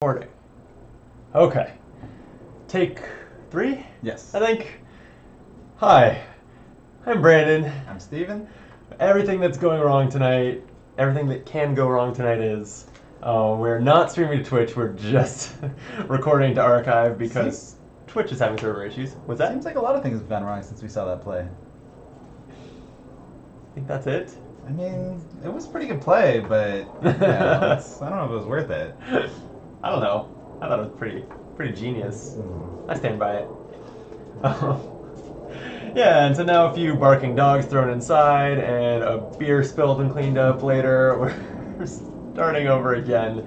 Recording. Okay. Take 3? Yes. I think. Hi. I'm Brandon. I'm Steven. Everything that's going wrong tonight, everything that can go wrong tonight is we're not streaming to Twitch, we're just recording to archive because Twitch is having server issues. What's that? Seems like a lot of things have gone wrong since we saw that play. I think that's it. I mean, it was a pretty good play, but I don't know if it was worth it. I don't know. I thought it was pretty genius. I stand by it. Yeah, and so now a few barking dogs thrown inside and a beer spilled and cleaned up later. We're starting over again.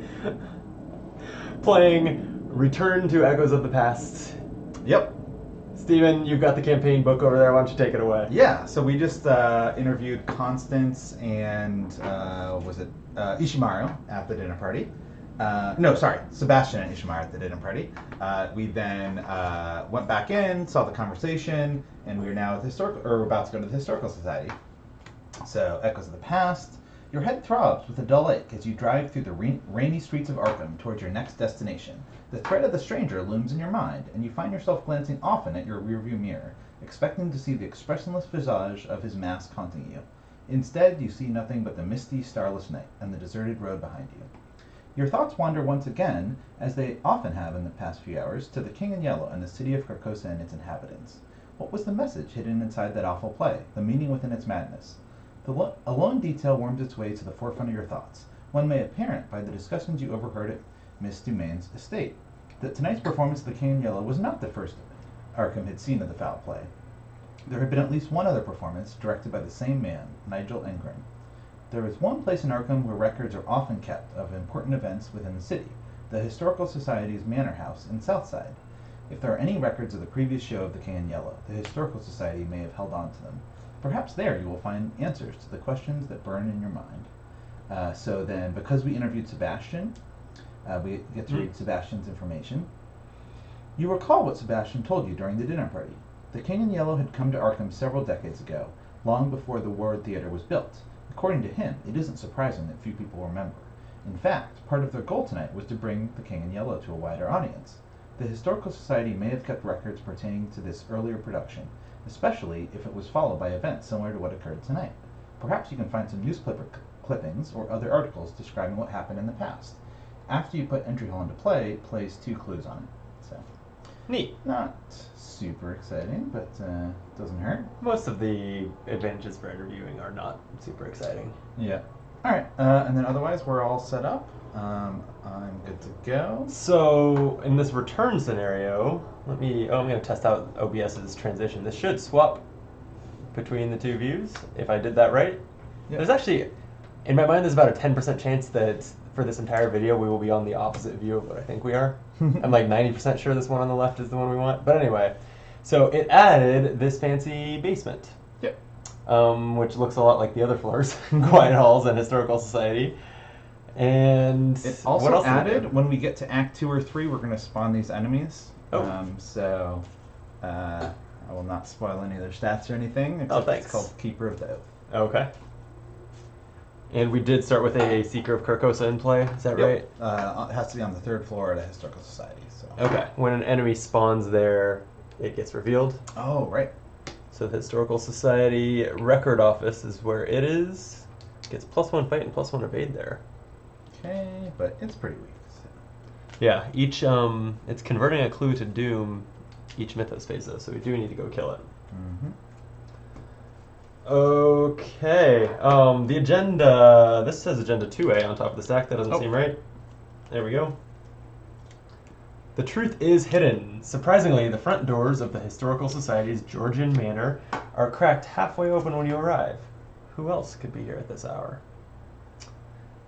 Playing Return to Echoes of the Past. Yep. Steven, you've got the campaign book over there. Why don't you take it away? Yeah, so we just interviewed Constance and, Ishimaru at the dinner party. Sebastian and Ishimaru at the dinner party. We then went back in, saw the conversation, and we are now at we're about to go to the Historical Society. So, Echoes of the Past. Your head throbs with a dull ache as you drive through the rainy streets of Arkham towards your next destination. The threat of the stranger looms in your mind, and you find yourself glancing often at your rearview mirror, expecting to see the expressionless visage of his mask haunting you. Instead, you see nothing but the misty, starless night and the deserted road behind you. Your thoughts wander once again, as they often have in the past few hours, to the King in Yellow and the city of Carcosa and its inhabitants. What was the message hidden inside that awful play, the meaning within its madness? A lone detail worms its way to the forefront of your thoughts, one made apparent by the discussions you overheard at Miss Dumain's estate. That tonight's performance of the King in Yellow was not the first Arkham had seen of the foul play. There had been at least one other performance, directed by the same man, Nigel Ingram. There is one place in Arkham where records are often kept of important events within the city, the Historical Society's Manor House in Southside. If there are any records of the previous show of the King in Yellow, the Historical Society may have held on to them. Perhaps there you will find answers to the questions that burn in your mind. So then, because we interviewed Sebastian, we get to read Sebastian's information. You recall what Sebastian told you during the dinner party. The King in Yellow had come to Arkham several decades ago, long before the Ward Theatre was built. According to him, it isn't surprising that few people remember. In fact, part of their goal tonight was to bring the King in Yellow to a wider audience. The Historical Society may have kept records pertaining to this earlier production, especially if it was followed by events similar to what occurred tonight. Perhaps you can find some newspaper clippings or other articles describing what happened in the past. After you put entry hall into play, place 2 clues on it. So, Neat. not super exciting, but doesn't hurt. Most of the advantages for interviewing are not super exciting. Yeah. All right, and then otherwise we're all set up. I'm good to go. So in this return scenario, I'm going to test out OBS's transition. This should swap between the two views if I did that right. Yep. There's actually, in my mind, there's about a 10% chance that for this entire video we will be on the opposite view of what I think we are. I'm like 90% sure this one on the left is the one we want. But anyway, so it added this fancy basement. Yep. Which looks a lot like the other floors, Quiet Halls and Historical Society. And it also added, when we get to Act 2 or 3, we're going to spawn these enemies. Oh. I will not spoil any of their stats or anything, except thanks. It's called Keeper of the Oath. Okay. And we did start with a Seeker of Carcosa in play, is that right? It has to be on the 3rd floor at a Historical Society. So. Okay. When an enemy spawns there, it gets revealed. Oh, right. So the Historical Society Record Office is where it is. Gets +1 fight and +1 evade there. Okay, but it's pretty weak. So. Yeah, each it's converting a clue to doom each Mythos phase though, so we do need to go kill it. Mm-hmm. Okay, the agenda, this says agenda 2A on top of the stack, that doesn't seem right. There we go. The truth is hidden. Surprisingly, the front doors of the Historical Society's Georgian Manor are cracked halfway open when you arrive. Who else could be here at this hour?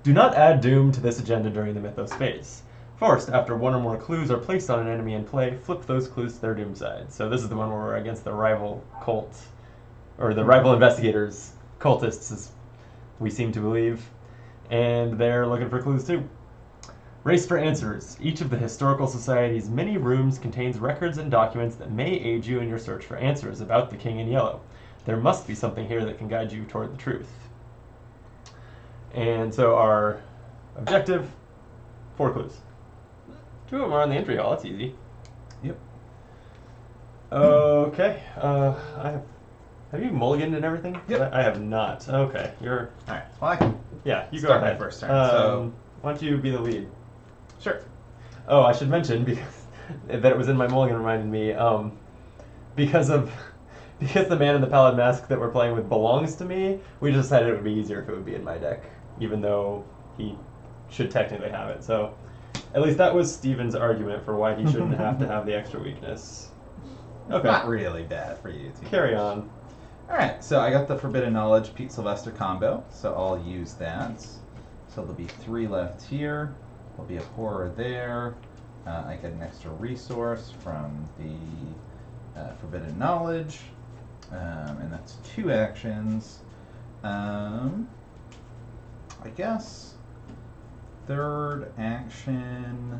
Do not add doom to this agenda during the Mythos phase. First, after 1 or more clues are placed on an enemy in play, flip those clues to their doom side. So this is the one where we're against the rival cult, or the rival investigators, cultists, as we seem to believe, and they're looking for clues too. Race for answers. Each of the Historical Society's many rooms contains records and documents that may aid you in your search for answers about the King in Yellow. There must be something here that can guide you toward the truth. And so our objective, 4 clues. Two of them are on the entry hall. That's easy. Yep. Okay. Have you mulliganed and everything? Yep. I have not. Okay. You're. All right. Well, I can. Yeah. You Start go ahead. my first turn. So why don't you be the lead? sure. Oh, I should mention because that it was in my mulligan reminded me. Because the man in the pallid mask that we're playing with belongs to me, we just decided it would be easier if it would be in my deck, even though he should technically have it. So, at least that was Steven's argument for why he shouldn't have to have the extra weakness. Okay. Not really bad for you. Carry on. All right. So I got the Forbidden Knowledge Pete Sylvester combo. So I'll use that. So there'll be 3 left here. There'll be a horror there. I get an extra resource from the Forbidden Knowledge. And that's 2 actions. I guess third action.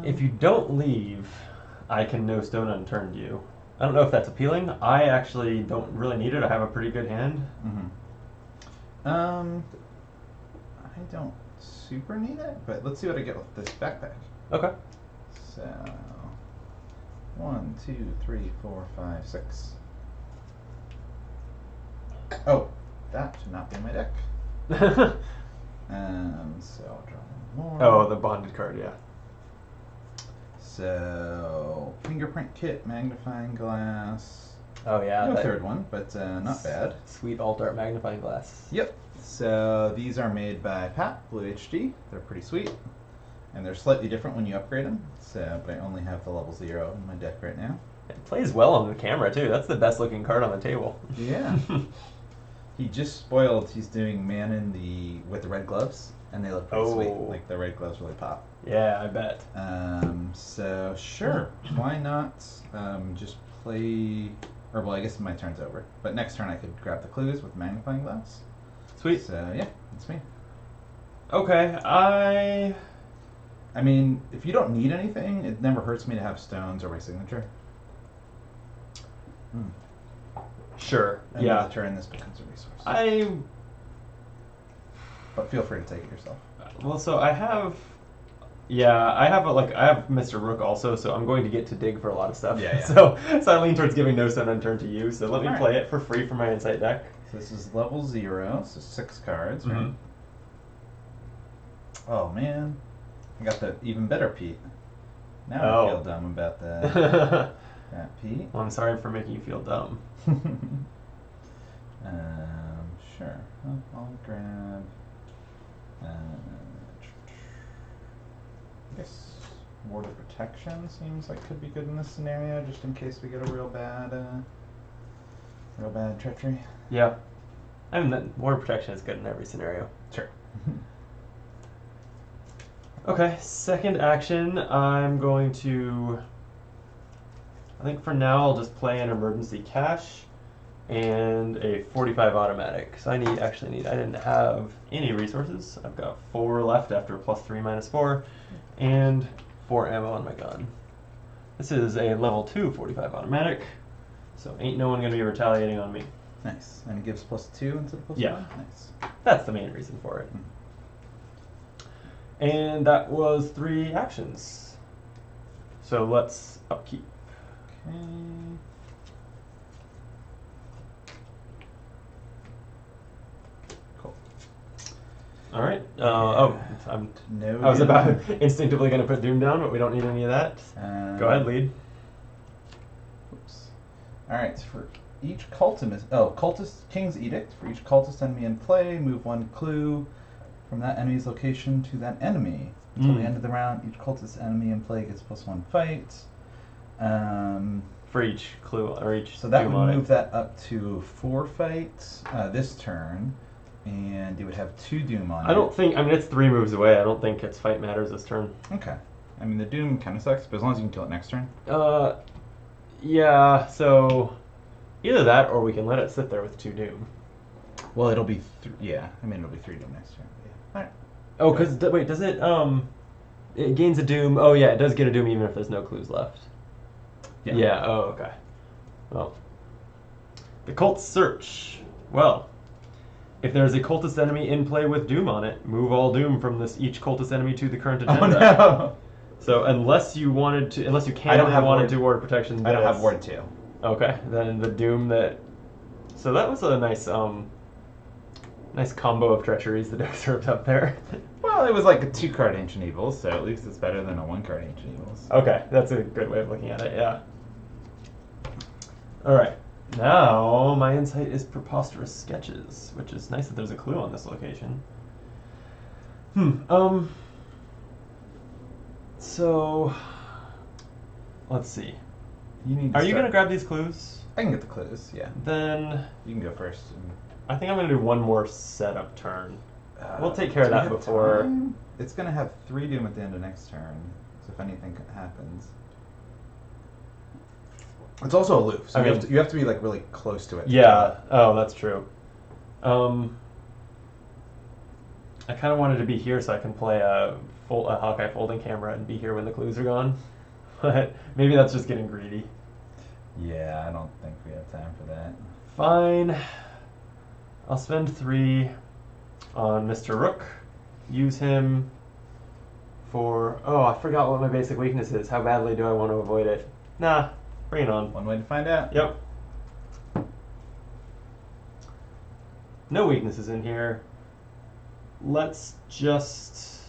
If you don't leave, I can no stone unturned you. I don't know if that's appealing. I actually don't really need it. I have a pretty good hand. I don't super need it, but let's see what I get with this backpack. Okay. So 1, 2, 3, 4, 5, 6. Oh, that should not be in my deck. So I'll draw one more. Oh, the bonded card, yeah. So fingerprint kit, magnifying glass. Oh yeah. No that third one, but not bad. Sweet alt art magnifying glass. Yep. So these are made by Pat, Blue HD. They're pretty sweet. And they're slightly different when you upgrade them. So, but I only have the level 0 in my deck right now. It plays well on the camera too. That's the best looking card on the table. Yeah. He just spoiled. He's doing Man with the red gloves, and they look pretty sweet. Like the red gloves really pop. Yeah, I bet. So sure, why not just play? Or well, I guess my turn's over. But next turn I could grab the clues with magnifying glass. Sweet. So yeah, that's me. Okay, I mean, if you don't need anything, it never hurts me to have stones or my signature. Sure. And yeah. with the turn, this becomes a resource. But feel free to take it yourself. Well, so I have. Yeah, I have Mr. Rook also, so I'm going to get to dig for a lot of stuff. Yeah. So I lean towards giving no stone unturned to you. So let me All right. play it for free from my insight deck. So this is level 0, so 6 cards, right? Mhm. Oh man, I got the even better Pete. Now I feel dumb about that. That Pete. Well, I'm sorry for making you feel dumb. Sure. I'll grab. I guess Ward of Protection seems like could be good in this scenario, just in case we get a real bad treachery. Yeah. I mean, that Ward Protection is good in every scenario. Sure. Okay, second action, I'm going to... I think for now I'll just play an emergency cash and a 45 automatic. So I didn't have any resources. I've got 4 left after +3 -4 and 4 ammo on my gun. This is a level 2 45 automatic, so ain't no one gonna be retaliating on me. Nice. And it gives +2 instead of +1? Yeah. Nice. That's the main reason for it. And that was 3 actions. So let's upkeep. Okay. Cool. All right. No I was doom. about instinctively going to put Doom down, but we don't need any of that. Go ahead, lead. Oops. All right. So for each cultist King's Edict. For each cultist enemy in play, move 1 clue from that enemy's location to that enemy. Until the end of the round, each cultist enemy in play gets +1 fight. For each clue or each. So that Doom would on move it. that up to 4 fights this turn, and it would have 2 Doom on it. I don't think. I mean, it's 3 moves away. I don't think its fight matters this turn. Okay. I mean, the Doom kind of sucks, but as long as you can kill it next turn. Yeah. So either that, or we can let it sit there with 2 Doom. Well, it'll be yeah. I mean, it'll be 3 Doom next turn. Yeah. All right. Oh, because wait, does it? It gains a Doom. Oh yeah, it does get a Doom even if there's no clues left. Yeah. Yeah. Oh, okay. Well, the Cult's Search. Well, If there's a cultist enemy in play with Doom on it, move all Doom from each cultist enemy to the current Oh agenda. no! So unless you can I don't have wanted ward- to ward protection. I don't have ward 2. Okay, then the Doom that. So that was a nice nice combo of treacheries the deck served up there. Well, it was like a 2-card Ancient Evils, so at least it's better than a 1-card Ancient Evils. Okay, that's a good way of looking at it. Yeah. All right. Now my insight is preposterous sketches, which is nice that there's a clue on this location. So let's see. Are you gonna grab these clues? I can get the clues, yeah. Then You can go first. I think I'm gonna do one more setup turn. We'll take care of that before. Time? It's gonna have 3 Doom at the end of next turn, so if anything happens. It's also aloof, so you have to be like really close to it. Yeah. Oh, that's true. I kind of wanted to be here so I can play a Hawkeye folding camera and be here when the clues are gone. But maybe that's just getting greedy. Yeah, I don't think we have time for that. Fine. I'll spend 3 on Mr. Rook. Use him for... Oh, I forgot what my basic weakness is. How badly do I want to avoid it? Nah, bring it on. One way to find out. Yep. No weaknesses in here. Let's just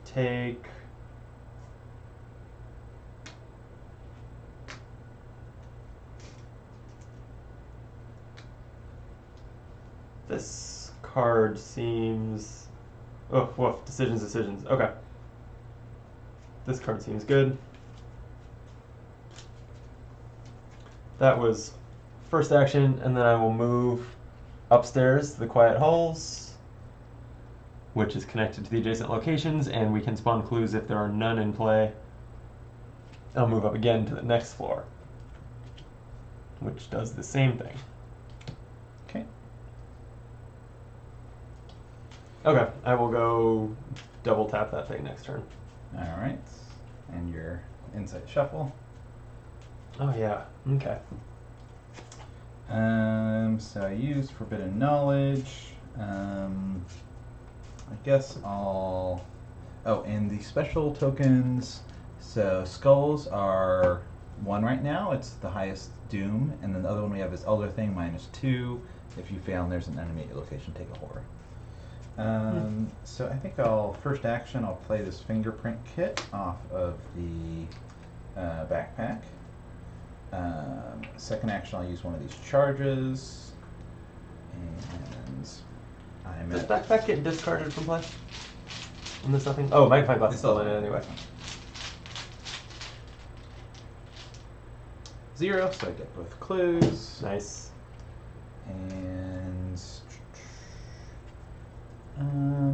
take... This card seems... Oh, woof. Decisions. Okay. This card seems good. That was first action, and then I will move upstairs to the quiet halls, which is connected to the adjacent locations, and we can spawn clues if there are none in play. I'll move up again to the next floor, which does the same thing. Okay. Okay, I will go double tap that thing next turn. All right. And your insight shuffle. Oh yeah, okay. So I used Forbidden Knowledge. I guess I'll... Oh, and the special tokens. So Skulls are 1 right now. It's the highest Doom. And then the other one we have is Elder Thing, -2. If you fail and there's an enemy at your location, take a horror. So I think first action, I'll play this fingerprint kit off of the backpack. Second action, I'll use one of these charges. And I'm Does backpack get discarded from play? And there's nothing? Oh, magnifying glass is still in it anyway. 0, so I get both clues. Nice. And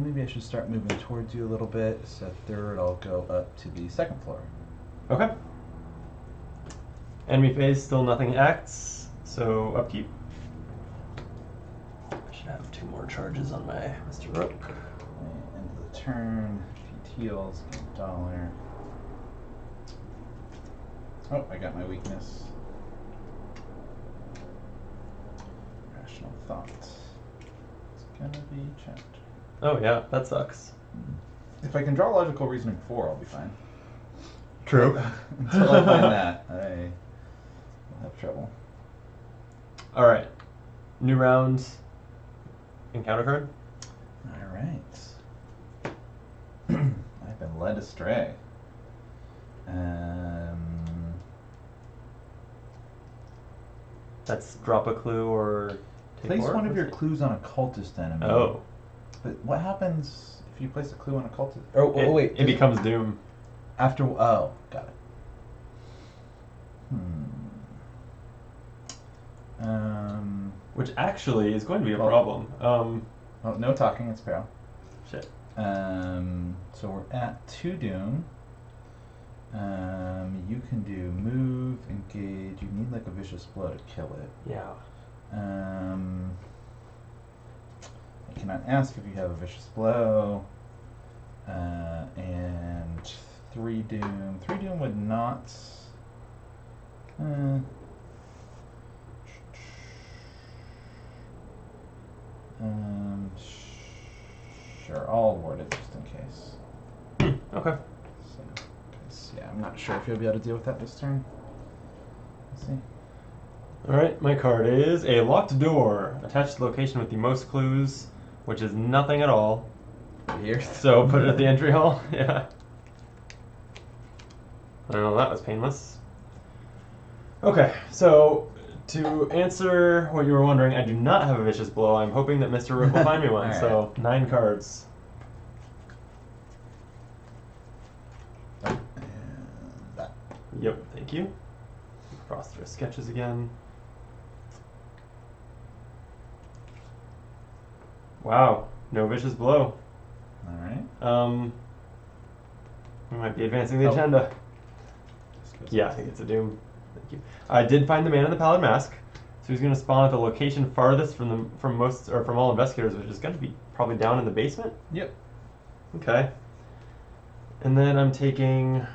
maybe I should start moving towards you a little bit. So third, I'll go up to the 2nd floor. Okay. Enemy phase, still nothing acts, so upkeep. I should have 2 more charges on my Mr. Rook. End of the turn. She heals, get $1. Oh, I got my weakness. Rational thought. It's gonna be checked. Oh yeah, that sucks. If I can draw logical reasoning 4, I'll be fine. True. Until I find that, I will have trouble. All right. New round. Encounter card. All right. I've been led astray. That's drop a clue or take Place more? one of your clues on a cultist enemy. Oh. But what happens if you place a clue on a cultist? Oh, wait. It becomes Doom. After. Oh, got it. Which actually is going to be a problem. Oh, no talking, it's peril. Shit. So we're at 2 Doom. You can do move, engage. You need like a vicious blow to kill it. Yeah. I cannot ask if you have a vicious blow. And 3 Doom. 3 Doom would not. Sure, I'll ward it just in case. Okay. So, 'cause, yeah, I'm not sure if you'll be able to deal with that this turn. Let's see. Alright, my card is a locked door. Attached to the location with the most clues, which is nothing at all. Here. So put it at the entry hall. Yeah. Well, that was painless. Okay, so to answer what you were wondering, I do not have a vicious blow. I'm hoping that Mr. Rook will find me one. All right. So 9 cards. And that. Yep, thank you. Preposterous sketches again. Wow, no vicious blow. All right. We might be advancing the agenda. Yeah, I think it's a doom. Thank you. I did find the man in the pallid mask, so he's going to spawn at the location farthest from all investigators, which is going to be probably down in the basement. Yep. Okay. And then I'm taking.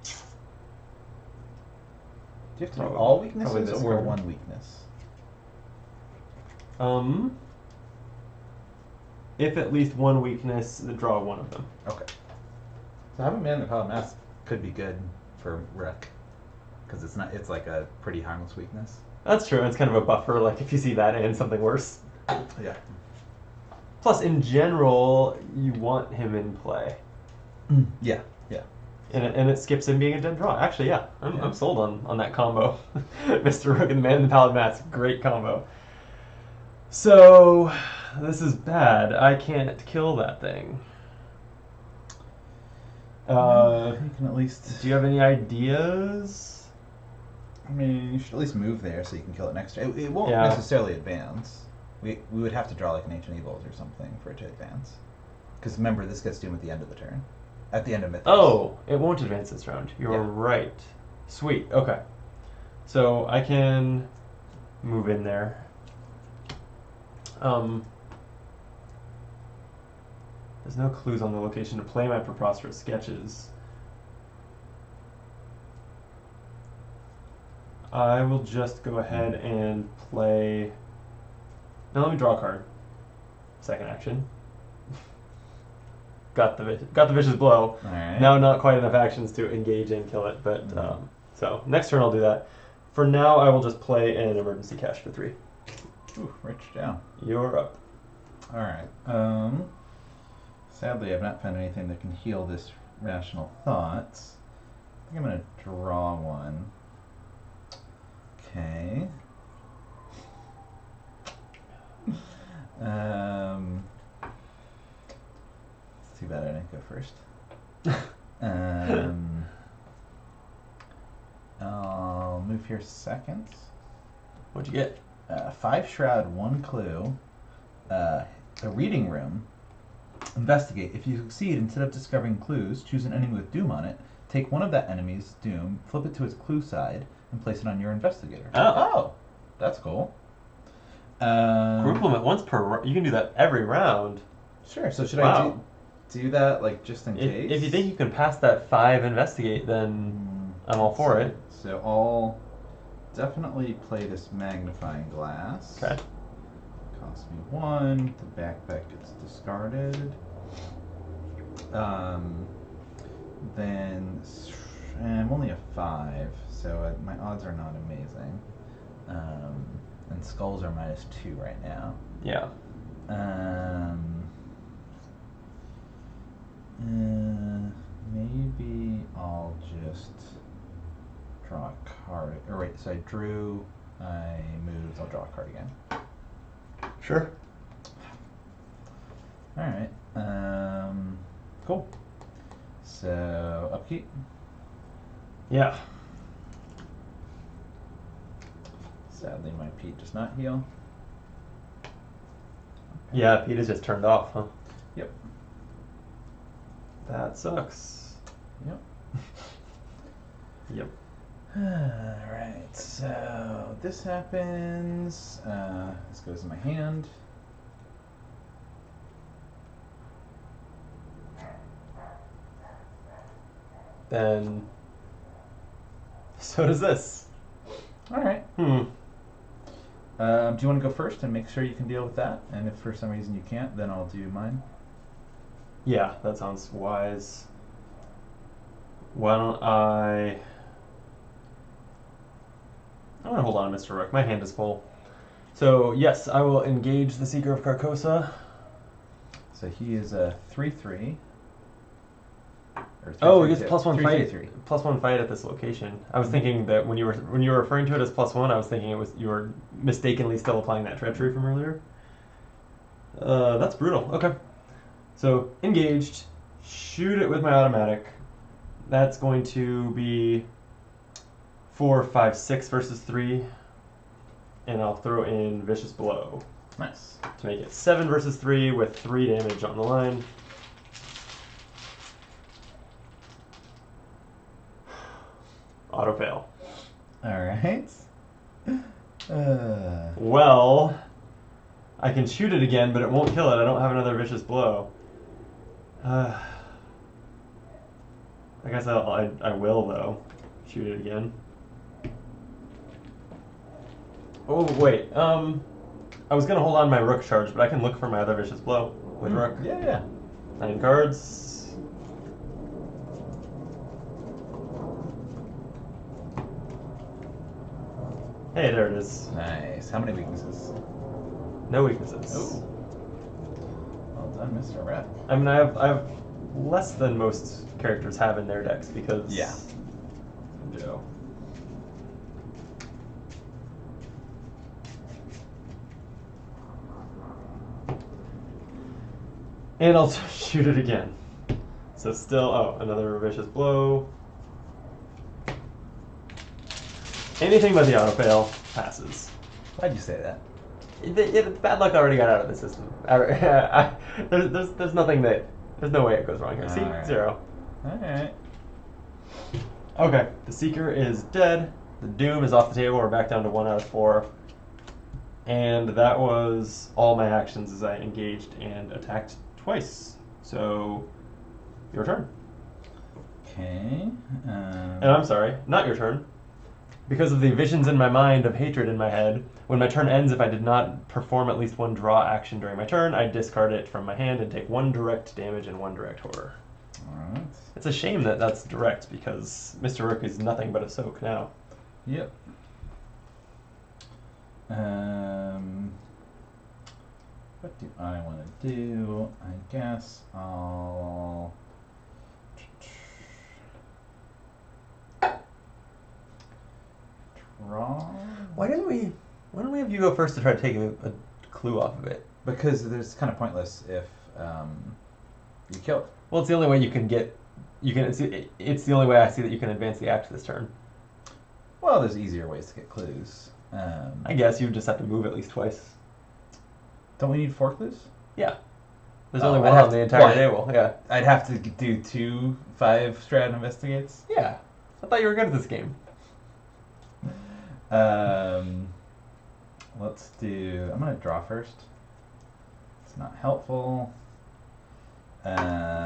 Do you have to do Probably- all probably weaknesses this or card. one weakness? If at least one weakness, draw one of them. Okay. So having man in the pallid mask could be good for Rook, because it's like a pretty harmless weakness. That's true. It's kind of a buffer, like if you see that and something worse. Yeah. Plus, in general, you want him in play. Yeah. Yeah. And it skips him being a dead draw. Actually, yeah, I'm Yeah. sold on that combo. Mr. Rook and the Man in the Pallid Mask, great combo. So, this is bad. I can't kill that thing. You can at least. Do you have any ideas? I mean, you should at least move there so you can kill it next turn. It won't Yeah. necessarily advance. We would have to draw like an Ancient Evils or something for it to advance. Because remember, this gets doom at the end of the turn. At the end of Mythos. Oh, it won't advance this round. You're Yeah. right. Sweet. Okay. So I can move in there. There's no clues on the location to play my preposterous sketches. I will just go ahead and play. Now let me draw a card. Second action. Got the vicious blow. Alright. Now not quite enough actions to engage and kill it, but so next turn I'll do that. For now I will just play an emergency cash for 3. Ooh, Rich down. You're up. Alright. Sadly, I've not found anything that can heal this rational thoughts. I think I'm going to draw one. Okay. It's too bad I didn't go first. I'll move here second. What'd you get? 5 shroud, 1 clue, a reading room. Investigate. If you succeed, instead of discovering clues, choose an enemy with doom on it. Take one of that enemy's doom, flip it to its clue side, and place it on your investigator. Oh. That's cool. Group limit once per. You can do that every round. Sure. So should Wow. I do that like just in case? If you think you can pass that 5 investigate, then I'm all for it. So I'll definitely play this magnifying glass. Okay. Cost me 1. The backpack gets discarded. Then I'm only a 5, so my odds are not amazing. And skulls are -2 right now. Yeah. Maybe I'll just draw a card. Or wait, so I drew, I moved, I'll draw a card again. Sure. Alright, cool. So, upkeep. Yeah. Sadly, my Pete does not heal. Yeah, Pete is just turned off, huh? Yep. That sucks. Yep. Yep. Alright, so this happens. This goes in my hand. Then. So does this. Alright. Do you want to go first and make sure you can deal with that? And if for some reason you can't, then I'll do mine. Yeah, that sounds wise. Why don't I'm gonna hold on, Mr. Rook. My hand is full. So yes, I will engage the Seeker of Carcosa. So he is a 3/3. Oh, he gets +1 fight. 3/3. +1 fight at this location. I was thinking that when you were referring to it as +1, I was thinking you were mistakenly still applying that treachery from earlier. That's brutal. Okay. So engaged, shoot it with my automatic. That's going to be 4, 5, 6 versus 3, and I'll throw in Vicious Blow. Nice. To make it 7 versus 3 with 3 damage on the line. Auto fail. Alright. Well, I can shoot it again, but it won't kill it. I don't have another Vicious Blow. I guess I will, though. Shoot it again. Oh, wait. I was going to hold on my Rook charge, but I can look for my other Vicious Blow with Rook. Yeah. 9 cards. Hey, there it is. Nice. How many weaknesses? No weaknesses. Oh. Well done, Mr. Rat. I mean, I have less than most characters have in their decks because... Yeah. Joe. And I'll shoot it again. So still, another Vicious Blow. Anything but the auto fail passes. Why'd you say that? Bad luck already got out of the system. There's nothing there's no way it goes wrong here. See, Alright. 0. Alright. Okay, the Seeker is dead. The Doom is off the table. We're back down to 1 out of 4. And that was all my actions as I engaged and attacked twice. So, your turn. Okay. And I'm sorry, not your turn. Because of the visions in my mind of hatred in my head, when my turn ends, if I did not perform at least 1 draw action during my turn, I discard it from my hand and take 1 direct damage and 1 direct horror. Alright. It's a shame that that's direct, because Mr. Rook is nothing but a soak now. Yep. What do I want to do? I guess I'll... Draw? Why don't we have you go first to try to take a clue off of it? Because it's kind of pointless if you kill it. Well, it's the only way you can get... It's the only way I see that you can advance the act this turn. Well, there's easier ways to get clues. I guess you would just have to move at least twice. Don't we need 4 clues? Yeah. There's Oh, only I'd one have on the to- entire what? table. Yeah. I'd have to do 2 5-strat investigates. Yeah. I thought you were good at this game. Let's do... I'm going to draw first. It's not helpful. Annoying.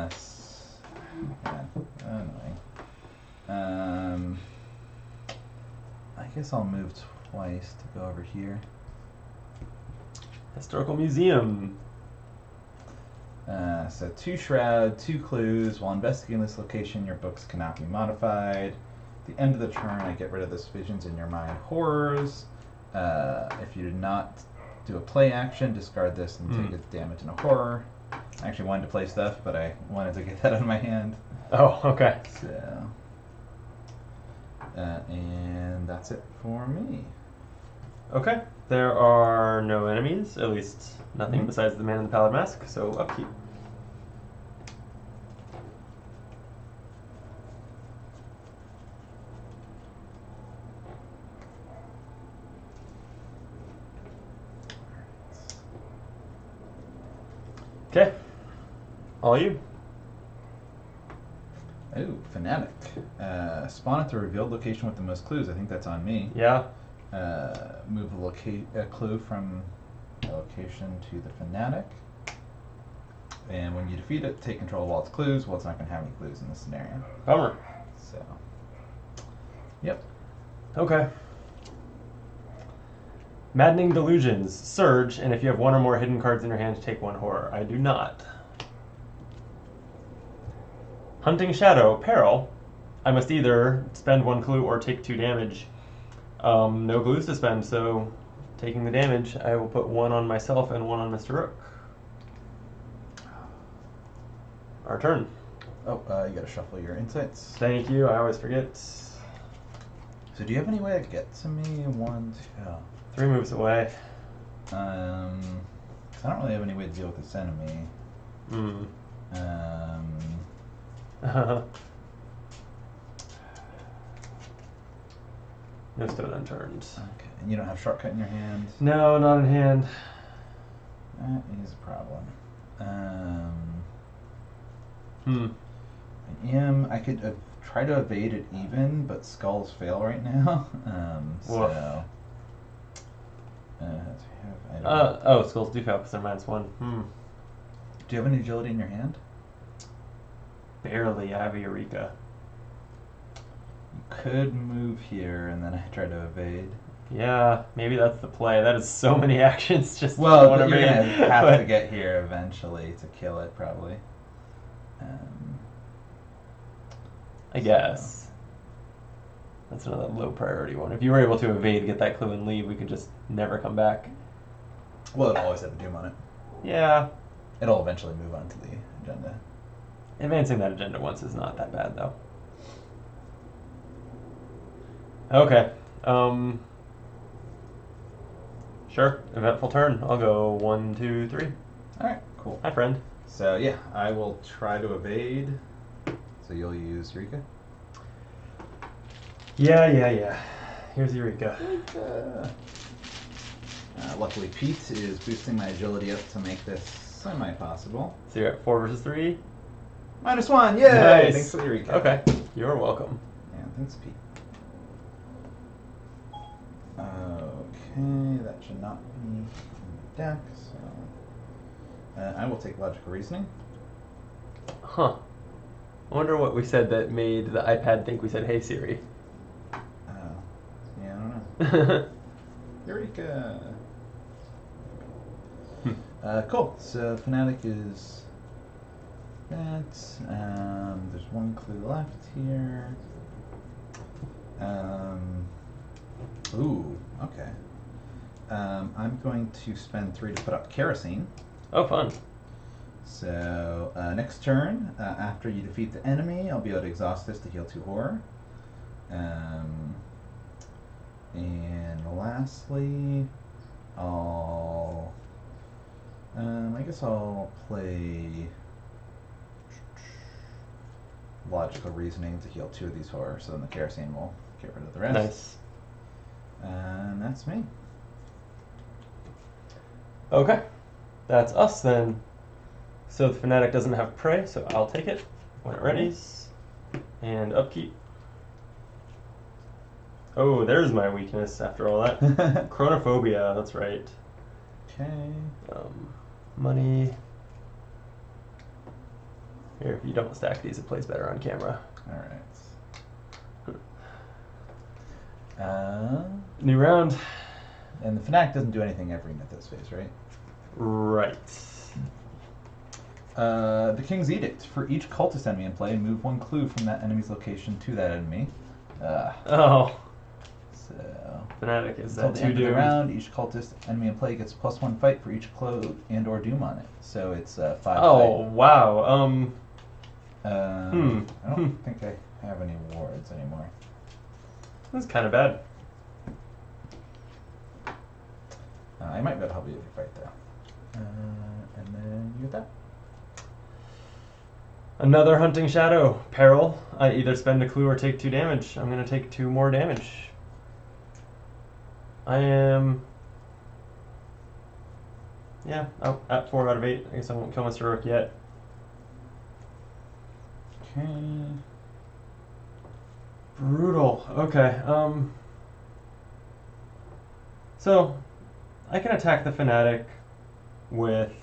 I guess I'll move twice to go over here. Historical Museum. So 2 shroud, 2 clues. While investigating this location, your books cannot be modified. At the end of the turn, I get rid of this visions in your mind horrors. If you did not do a play action, discard this and take a damage and a horror. I actually wanted to play stuff, but I wanted to get that out of my hand. Oh, okay. So, and that's it for me. Okay. There are no enemies, at least nothing besides the man in the pallid mask, so upkeep. Okay. All you. Ooh, Fanatic. Spawn at the revealed location with the most clues. I think that's on me. Yeah. Move a clue from a location to the Fanatic. And when you defeat it, take control of all its clues. Well, it's not going to have any clues in this scenario. Bummer. So, yep. Okay. Maddening Delusions, Surge, and if you have one or more hidden cards in your hand, take one horror. I do not. Hunting Shadow, Peril. I must either spend one clue or take 2 damage. No clues to spend, so taking the damage, I will put 1 on myself and 1 on Mr. Rook. Our turn. Oh, you gotta shuffle your insights. Thank you, I always forget. So do you have any way to get to me? 1, 2... 3 moves away. 'Cause I don't really have any way to deal with this enemy. No stone unturned. Okay, and you don't have shortcut in your hand? No, not in hand. That is a problem. I could try to evade it even, but skulls fail right now. So... skulls do fail because they're -1. Do you have any agility in your hand? Barely, I have a Eureka. You could move here, and then I try to evade. Yeah, maybe that's the play. That is so many actions just Well, one you're evade. gonna have to get here eventually to kill it, probably. I guess. That's another low priority one. If you were able to evade, get that clue, and leave, we could just never come back. Well, it'll always have a doom on it. Yeah. It'll eventually move on to the agenda. Advancing that agenda once is not that bad, though. Okay. Sure. Eventful turn. I'll go 1, 2, 3. Alright, cool. Hi, friend. So, yeah, I will try to evade. So you'll use Eureka? Yeah. Here's Eureka. Luckily, Pete is boosting my agility up to make this semi-possible. So you're at 4 versus 3? -1, yay! Nice. Thanks for the Eureka. Okay. You're welcome. Yeah, thanks, Pete. Okay, that should not be in the deck, so... I will take Logical Reasoning. Huh. I wonder what we said that made the iPad think we said, "Hey Siri." Yeah, I don't know. Eureka! Cool. So Fnatic is that. There's 1 clue left here. Ooh, okay. I'm going to spend 3 to put up Kerosene. Oh, fun. So next turn, after you defeat the enemy, I'll be able to exhaust this to heal 2 horror. And lastly, I guess I'll play Logical Reasoning to heal 2 of these horror, so then the Kerosene will get rid of the rest. Nice. And that's me. Okay. That's us then. So the Fnatic doesn't have prey, so I'll take it when it readies. And upkeep. Oh, there's my weakness after all that. Chronophobia, that's right. Okay. Money. Here, if you don't stack these, it plays better on camera. Alright. New round. And the Fnatic doesn't do anything every Mythos phase, right? Right. The King's Edict. For each cultist enemy in play, move 1 clue from that enemy's location to that enemy. Oh. So Fnatic is until that the 2 end of the doom. round, each cultist enemy in play gets +1 fight for each clue and or doom on it. So it's 5 Oh, fight. wow. I don't think I have any wards anymore. That's kind of bad. I might be able to help you with your fight though. And then you get that. Another Hunting Shadow. Peril. I either spend a clue or take 2 damage. I'm going to take 2 more damage. I am... Yeah, at 4 out of 8. I guess I won't kill Mr. Rook yet. Okay. Brutal. Okay. So, I can attack the Fnatic with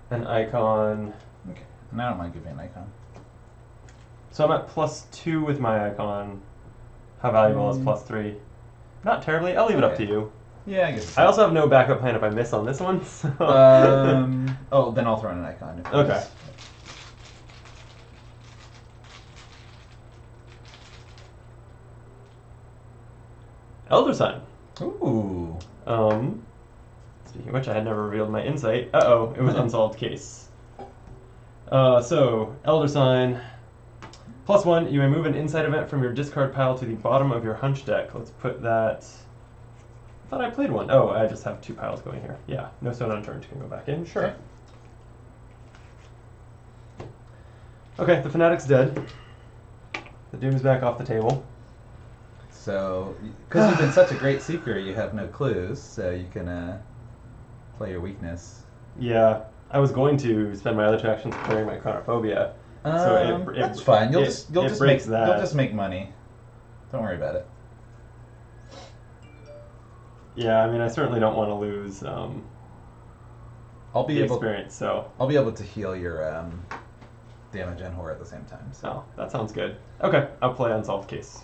an icon. Okay. And I don't mind giving an icon. So I'm at +2 with my icon. How valuable is +3? Not terribly. I'll leave it up to you. Yeah, I guess. I also have no backup plan if I miss on this one. So. Oh, then I'll throw in an icon. Okay. Elder Sign. Ooh. Speaking of which, I had never revealed my insight. Uh-oh, it was unsolved case. So, Elder Sign. +1, you may move an insight event from your discard pile to the bottom of your hunch deck. Let's put that... I thought I played one. Oh, I just have 2 piles going here. Yeah, no stone unturned can go back in. Sure. Okay, the Fanatic's dead. The Doom's back off the table. So, because you've been such a great seeker, you have no clues, so you can play your weakness. Yeah, I was going to spend my other 2 actions clearing my Chronophobia. So that's fine. You'll just make money. Don't worry about it. Yeah, I mean, I certainly don't want to lose I'll be able experience. So I'll be able to heal your damage and horror at the same time. So. Oh, that sounds good. Okay, I'll play Unsolved Case.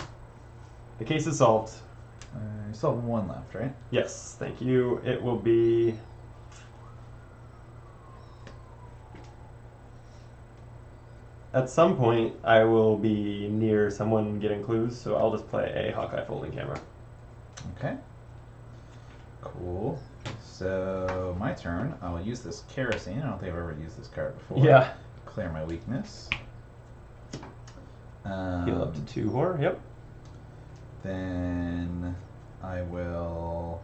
The case is solved. You still have 1 left, right? Yes, thank you. It will be... At some point, I will be near someone getting clues, so I'll just play a Hawkeye folding camera. Okay. Cool. So, my turn. I will use this kerosene. I don't think I've ever used this card before. Yeah. Clear my weakness. Heal up to 2 horror, yep. Then I will...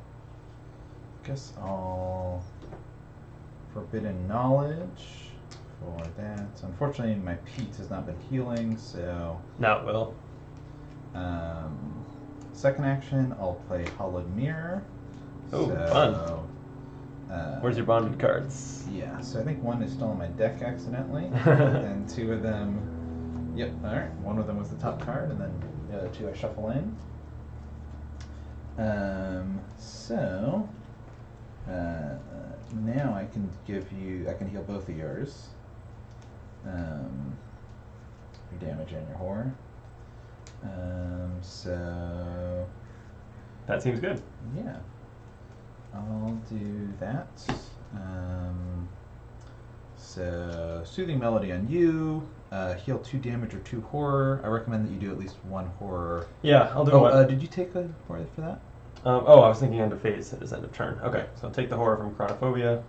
guess I'll... Forbidden Knowledge for that. Unfortunately, my Pete has not been healing, so... Now it will. Second action, I'll play Hollowed Mirror. Oh, so, fun. Where's your bonded cards? Yeah, so I think 1 is still on my deck accidentally, and 2 of them... Yep, alright. 1 of them was the top card, and then the other 2 I shuffle in. Now I can I can heal both of yours. Your damage and your horror. So... That seems good. Yeah. I'll do that. So, Soothing Melody on you. Heal 2 damage or 2 horror. I recommend that you do at least 1 horror. Yeah, I'll do one. Did you take a horror for that? I was thinking end of phase at his end of turn. Okay, so I'll take the horror from Chronophobia.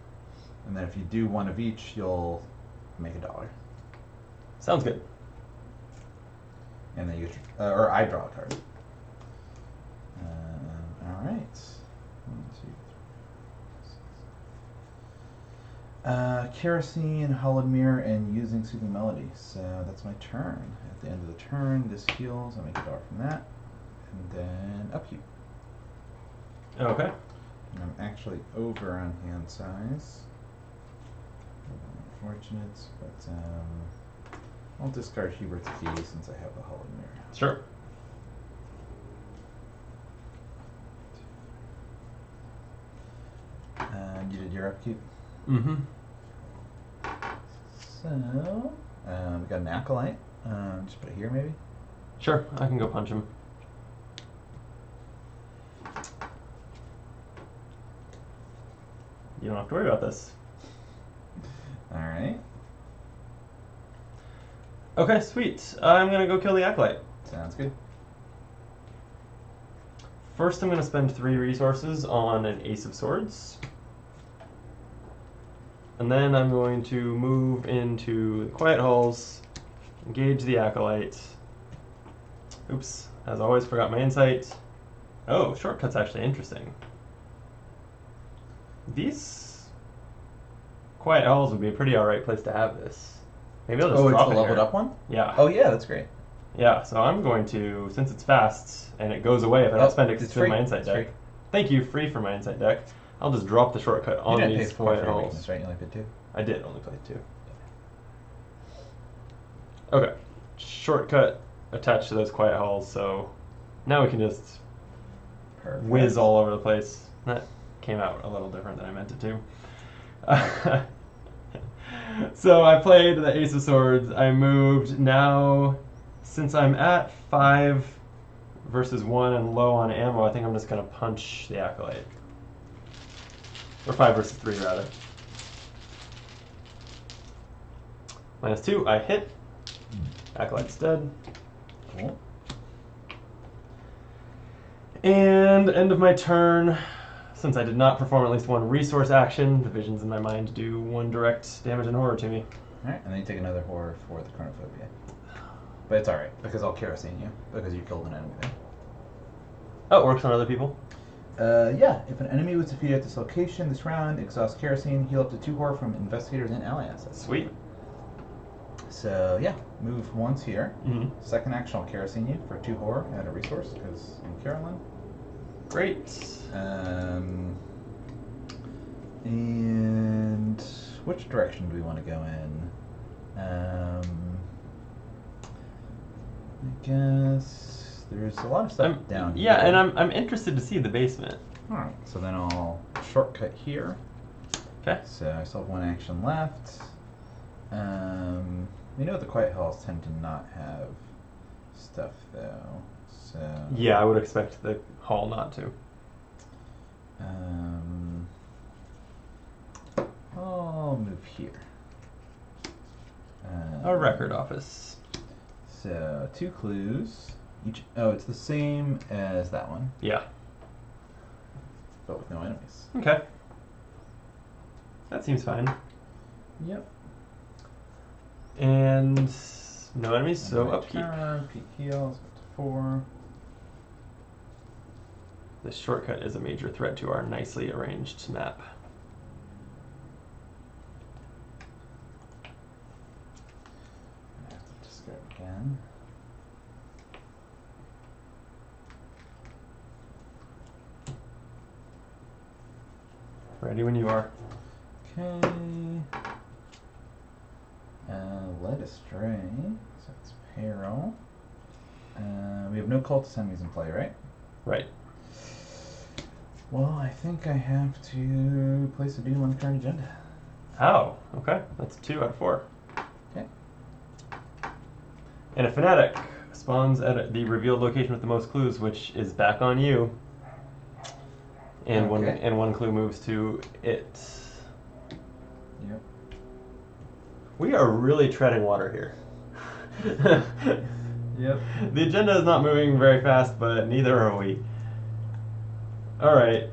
And then if you do 1 of each, you'll make $1. Sounds good. And then you, or I draw a card. All right. 1, 2, 3, 4, 6. Kerosene, Hollowed Mirror, and using Soothing Melody. So that's my turn. At the end of the turn, this heals. I'll make $1 from that. And then upkeep. Okay. And I'm actually over on hand size. Unfortunate, but I'll discard Hubert's Key since I have the Hollowed Mirror. Sure. And you did your upkeep? Mm-hmm. So, we got an Acolyte. Just put it here, maybe? Sure, I can go punch him. You don't have to worry about this. Alright. Okay, sweet. I'm gonna go kill the Acolyte. Sounds good. First, I'm gonna spend 3 resources on an Ace of Swords. And then I'm going to move into the Quiet Halls, engage the Acolyte. Oops, as always, forgot my insight. Oh, shortcut's actually interesting. These Quiet Halls would be a pretty alright place to have this. Maybe I'll just drop it's the it leveled here. up one? Yeah. Oh yeah, that's great. Yeah, so I'm going to, since it's fast, and it goes away if I don't spend it it's to free. my insight It's deck. free. Thank you, free for my insight deck. I'll just drop the shortcut You on didn't pay these 4 Quiet for your Halls. weakness, right? You only paid 2? I did only play 2. Okay, shortcut attached to those Quiet Halls, so now we can just Perfect. whiz all over the place. That came out a little different than I meant it to. So I played the Ace of Swords. I moved. Now, since I'm at 5 versus 1 and low on ammo, I think I'm just going to punch the Acolyte. Or 5 versus 3, rather. -2, I hit. Acolyte's dead. Cool. And end of my turn. Since I did not perform at least one resource action, the visions in my mind do 1 direct damage and horror to me. Alright, and then you take another horror for the chronophobia. But it's alright, because I'll kerosene you, because you killed an enemy there. Oh, it works on other people? Yeah, if an enemy was defeated at this location this round, exhaust kerosene, heal up to 2 horror from investigators and ally assets. Sweet. So, yeah, move once here. Mm-hmm. Second action, I'll kerosene you for 2 horror at a resource, because I'm Carolyn. Great. And which direction do we want to go in? I guess there's a lot of stuff down here. Yeah, and I'm interested to see the basement. Alright, so then I'll shortcut here. Okay. So I still have 1 action left. You know the Quiet Halls tend to not have stuff though. So Yeah, I would expect the hall not to. I'll move here. A record office. So 2 clues. Each. Oh, it's the same as that one, Yeah. but with no enemies. Okay. That seems fine. Yep. And no enemies, so And my upkeep. turn, peak heals up to 4. This shortcut is a major threat to our nicely arranged map. I have to discard again. Ready when you are. Okay. Led astray. So it's peril. We have no cultist enemies in play, right? Right. Well, I think I have to place a doom on the current agenda. Oh, okay. That's 2 out of 4. Okay. And a fanatic spawns at the revealed location with the most clues, which is back on you. And Okay. one clue moves to it. Yep. We are really treading water here. Yep. The agenda is not moving very fast, but neither are we. Alright,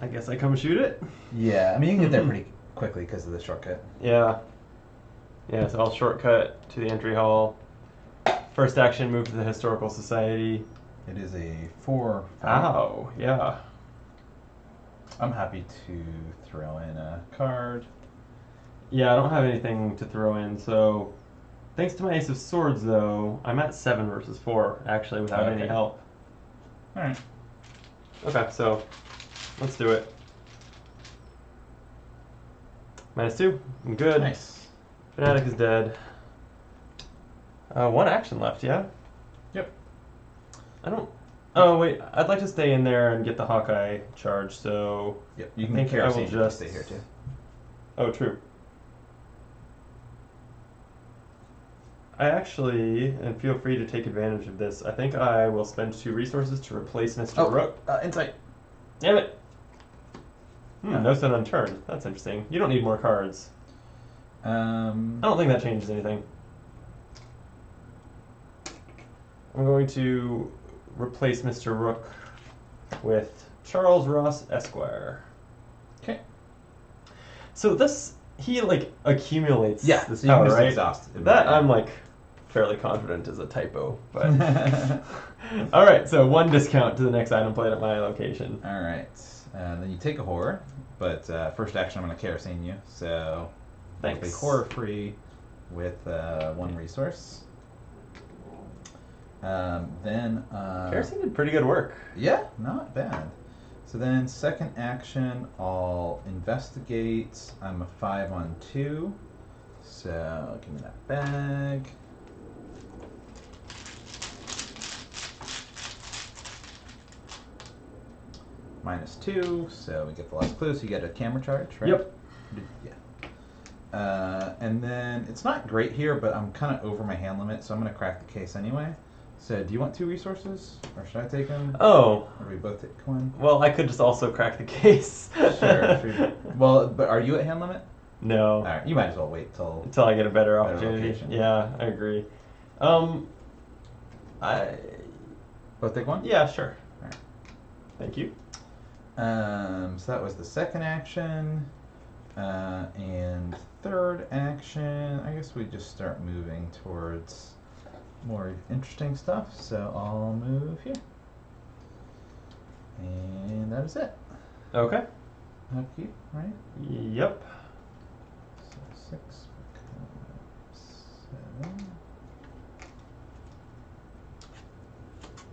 I guess I come shoot it? Yeah, I mean, you can get there pretty quickly because of the shortcut. Yeah. Yeah, so I'll shortcut to the entry hall. First action, move to the Historical Society. It is a 4. Ow, yeah. I'm happy to throw in a card. Yeah, I don't have anything to throw in, so thanks to my Ace of Swords, though, I'm at 7 versus 4, actually, without any Okay. help. Alright. Okay, so let's do it. -2, I'm good. Nice. Fanatic is dead. 1 action left, yeah? Yep. I don't... Oh, wait, I'd like to stay in there and get the Hawkeye charge, so... Yep. You I can think I will kerosene if you just... stay here too. Oh, true. I actually, and feel free to take advantage of this, I think I will spend 2 resources to replace Mr. Rook. Insight. Damn it! No stone unturned. That's interesting. You don't need more cards. I don't think that changes anything. I'm going to replace Mr. Rook with Charles Ross Esquire. Okay. So this, he like accumulates Yeah, this so you can power, just right? exhaust it. That I'm like fairly confident is a typo, but all right. So 1 discount to the next item played at my location. All right. Then you take a horror, but first action I'm going to kerosene you. So Thanks. be horror free with 1 resource. Then Kerosene did pretty good work. yeah, not bad. So then second action I'll investigate. I'm a 5 on 2. So give me that bag. -2, so we get the last clue. So you get a camera charge, right? Yep. Yeah. And then it's not great here, but I'm kind of over my hand limit, so I'm going to crack the case anyway. So, do you want 2 resources, or should I take them? Oh. Or we both take one? Well, I could just also crack the case. Sure. Well, but are you at hand limit? No. All right, you might as well wait till I get a better opportunity. location. Yeah, I agree. I. Both take one? Yeah, sure. All right. Thank you. So that was the second action. And third action, I guess we just start moving towards more interesting stuff. So I'll move here. And that is it. Okay. Upkeep, right? Yep. So 6 becomes 7.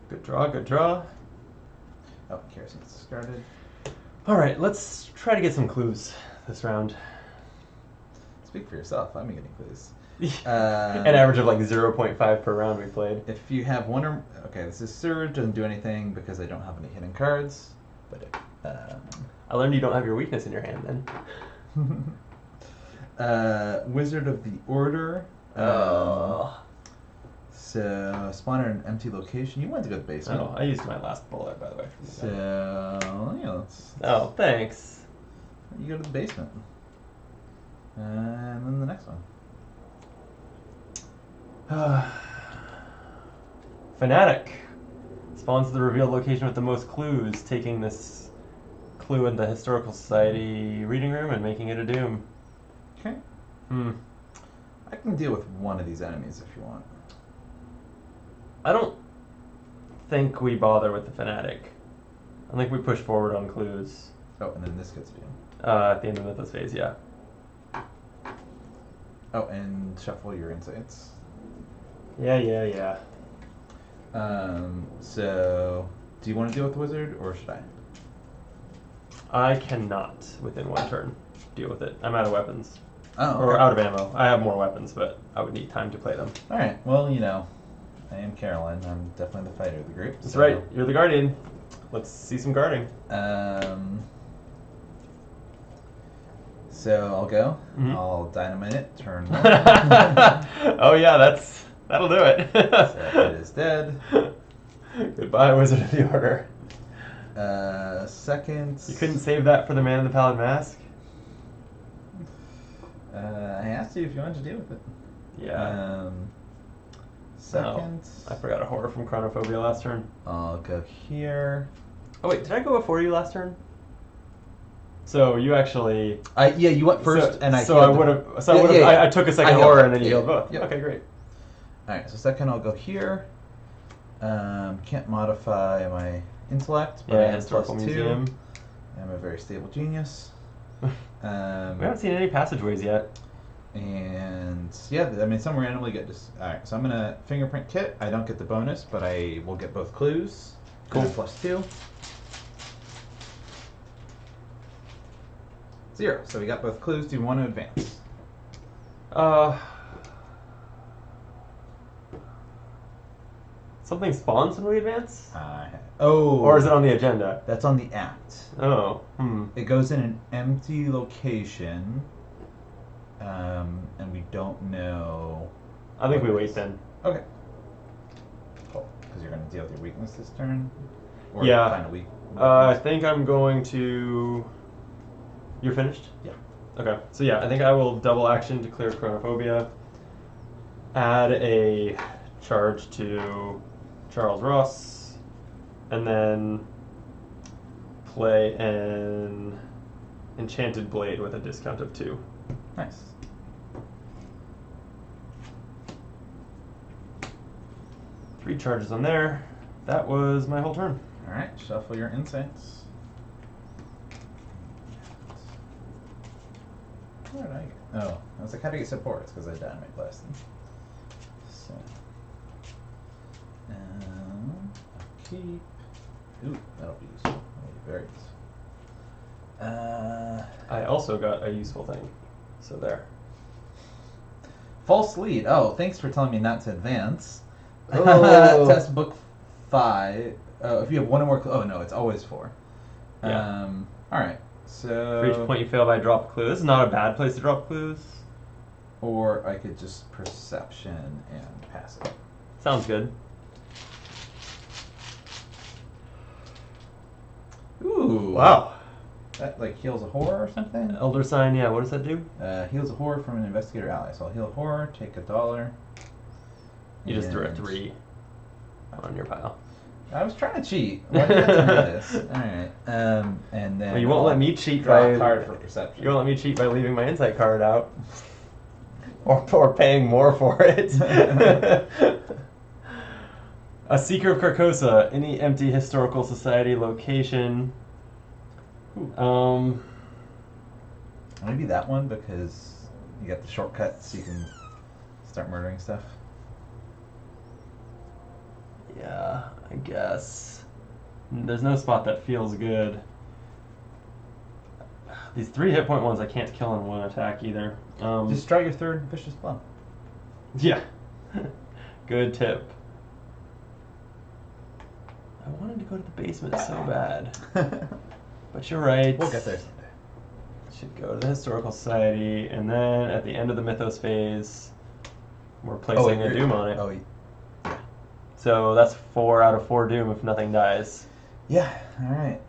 Good draw, good draw. Oh, Kerosene discarded. Alright, let's try to get some clues this round. Speak for yourself. I'm getting clues. An average of like 0.5 per round we played. If you have one or... Okay, this is Surge. Doesn't do anything because I don't have any hidden cards. But I learned you don't have your weakness in your hand then. Wizard of the Order. So, spawn in an empty location. You went to go to the basement. Oh, I used my last bullet, by the way. So, yeah, let's... Oh, thanks. You go to the basement. And then the next one. Fanatic. Spawns the revealed location with the most clues, taking this clue in the Historical Society reading room and making it a doom. Okay. I can deal with one of these enemies if you want. I don't think we bother with the Fanatic. I think we push forward on clues. Oh, and then this gets doomed. At the end of the Mythos phase, yeah. Oh, and shuffle your insights. Yeah. So, do you want to deal with the wizard, or should I? I cannot, within one turn, deal with it. I'm out of weapons. Oh, okay. Or out of ammo. I have more weapons, but I would need time to play them. Alright, well, you know, I am Caroline. I'm definitely the fighter of the group. That's right. You're the guardian. Let's see some guarding. So I'll go. Mm-hmm. I'll dynamite it. Turn 1. Oh yeah, that'll do it. So it is dead. Goodbye, Wizard of the Order. Second. You couldn't save that for the Man in the Pallid Mask? I asked you if you wanted to deal with it. Yeah. Second. Oh, I forgot a horror from Chronophobia last turn. I'll go here. Oh wait, did I go before you last turn? So you actually. Yeah, you went first, and I. So I would have. So I would have. I took a second horror, and then you healed both. Yep. Okay, great. All right. So second, I'll go here. Can't modify my intellect, but I have Historical +2. Museum. I'm a very stable genius. We haven't seen any passageways yet. And yeah, I mean, some randomly get just. All right. So I'm gonna fingerprint kit. I don't get the bonus, but I will get both clues. Cool. And +2. 0. So we got both clues. Do you want to advance? Something spawns when we advance? Or is it on the agenda? That's on the act. Oh, It goes in an empty location, and we don't know. I think we wait then. Okay. Cool. Because you're going to deal with your weakness this turn? Or Yeah. find a weak I think I'm going to... You're finished? Yeah. Okay, so yeah, I think I will double action to clear Chronophobia, add a charge to Charles Ross, and then play an Enchanted Blade with a discount of 2. Nice. Three charges on there. That was my whole turn. Alright, shuffle your insights. Where did I get? Oh, I was like, how do you get support? It's because I died my last thing. So, keep. Ooh, that'll be useful. That'll be very useful. I also got a useful thing. So there. False lead. Oh, thanks for telling me not to advance. Oh. Test book 5. If you have one or more. Oh no, it's always 4. Yeah. All right. So For each point you fail by drop a clue. This is not a bad place to drop clues. Or I could just perception and pass it. Sounds good. Ooh. Wow. That like heals a horror or something? Elder sign, yeah. What does that do? Heals a horror from an investigator ally. So I'll heal a horror, take $1. You just threw a 3 on your pile. I was trying to cheat. Why did you have to do this? Alright. And then Well, you won't let me cheat draw by a card for perception. You won't let me cheat by leaving my insight card out. or paying more for it. A Seeker of Carcosa, any empty historical society location. Maybe that one because you got the shortcut so you can start murdering stuff. Yeah, I guess. There's no spot that feels good. These 3 hit point ones I can't kill in one attack either. Just try your 3rd vicious blow. Yeah. Good tip. I wanted to go to the basement so bad. But you're right. We'll get there someday. Should go to the Historical Society, and then at the end of the Mythos phase, we're placing a Doom on it. Oh, yeah. So that's 4 out of 4 Doom if nothing dies. Yeah, alright.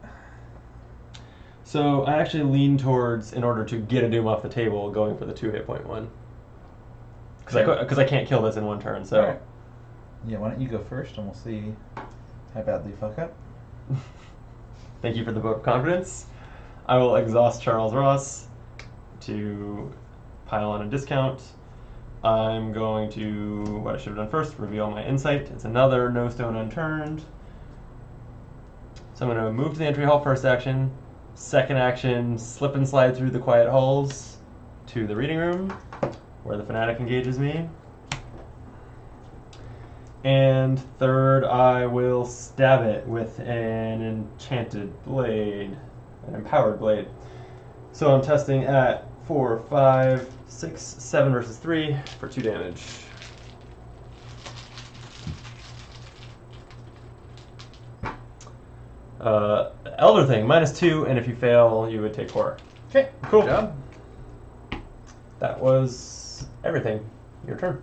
So I actually lean towards, in order to get a Doom off the table, going for the 2 hit point one. Because I can't kill this in one turn, so... Right. Yeah, why don't you go first, and we'll see how badly you fuck up. Thank you for the vote of confidence. I will exhaust Charles Ross to pile on a discount. I'm going to, what I should have done first, reveal my insight. It's another no stone unturned. So I'm going to move to the entry hall first action. Second action, slip and slide through the quiet halls to the reading room, where the fanatic engages me. And third, I will stab it with an enchanted blade, an empowered blade. So I'm testing at 4, 5, 6, 7 versus 3 for 2 damage. Elder thing, -2, and if you fail, you would take horror. Okay, Cool. Good job. That was everything. Your turn.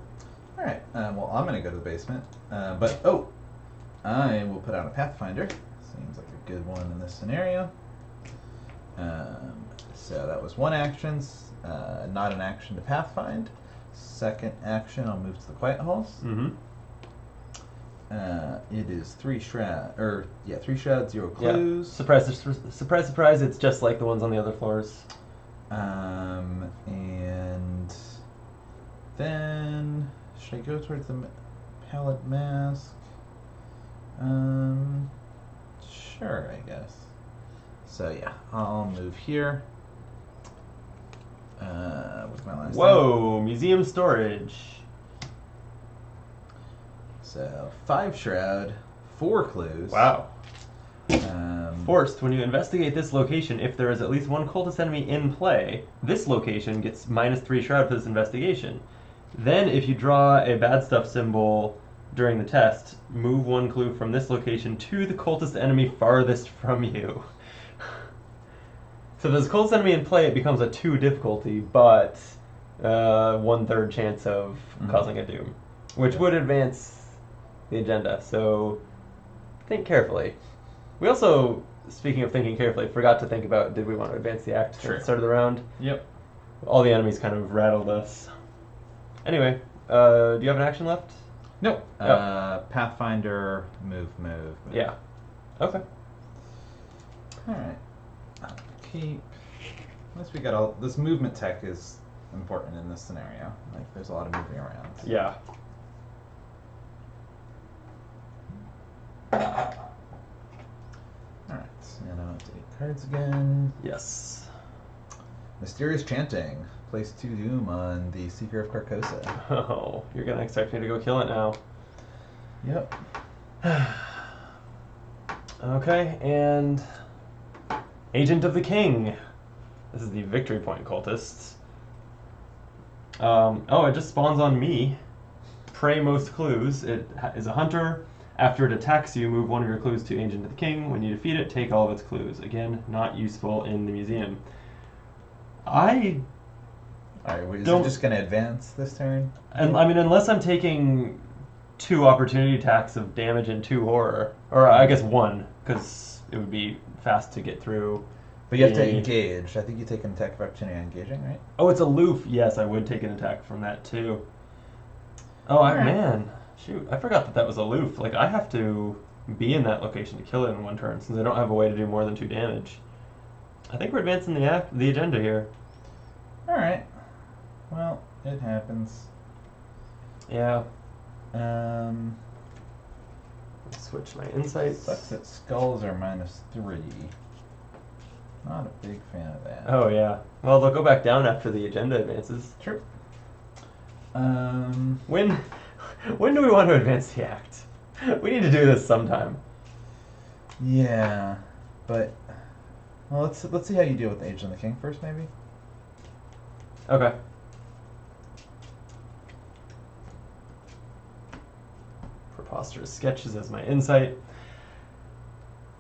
Alright, well, I'm going to go to the basement. I will put out a Pathfinder. Seems like a good one in this scenario. So that was 1 action, not an action to Pathfind. Second action, I'll move to the Quiet Halls. Mm-hmm. It is 3 shroud, 3 shrouds, 0 clues. Yeah. Surprise, it's just like the ones on the other floors. And then should I go towards the pallet mask? Sure, I guess. So yeah, I'll move here. What's my last Whoa, museum storage. So 5 shroud, 4 clues. Wow. Forced. When you investigate this location, if there is at least 1 cultist enemy in play, this location gets -3 shroud for this investigation. Then, if you draw a bad stuff symbol during the test, move 1 clue from this location to the cultist enemy farthest from you. So if there's a cultist enemy in play, it becomes a 2 difficulty, but 1/3 chance of causing a doom, which would advance the agenda. So think carefully. We also, speaking of thinking carefully, forgot to think about, did we want to advance the act at the start of the round? Yep. All the enemies kind of rattled us. Anyway, do you have an action left? Nope. Oh. Pathfinder, move. Yeah. Okay. Alright. Keep. Unless we got all this movement tech is important in this scenario. Like there's a lot of moving around. Yeah. Alright, and I'll take cards again. Yes. Mysterious chanting. Place 2 doom on the Seeker of Carcosa. Oh, you're gonna expect me to go kill it now. Yep. Okay, and Agent of the King. This is the victory point cultists. It just spawns on me. Prey most clues. It is a hunter. After it attacks you, move 1 of your clues to Agent of the King. When you defeat it, take all of its clues. Again, not useful in the museum. I Alright, is Don't- it just going to advance this turn? And I mean, unless I'm taking 2 opportunity attacks of damage and 2 horror, or I guess 1, because it would be fast to get through. But you have to the- engage. I think you take an attack of opportunity on engaging, right? Oh, it's aloof. Yes, I would take an attack from that too. Oh, Alright. man. Shoot, I forgot that that was aloof. Like, I have to be in that location to kill it in 1 turn, since I don't have a way to do more than 2 damage. I think we're advancing the agenda here. Alright. Well, it happens. Yeah. Um, Switch my insights. Sucks that skulls are -3. Not a big fan of that. Oh, yeah. Well, they'll go back down after the agenda advances. True. When do we want to advance the act? We need to do this sometime. Yeah, but well, let's see how you deal with the Age of the King first, maybe. Okay. Preposterous sketches as my insight.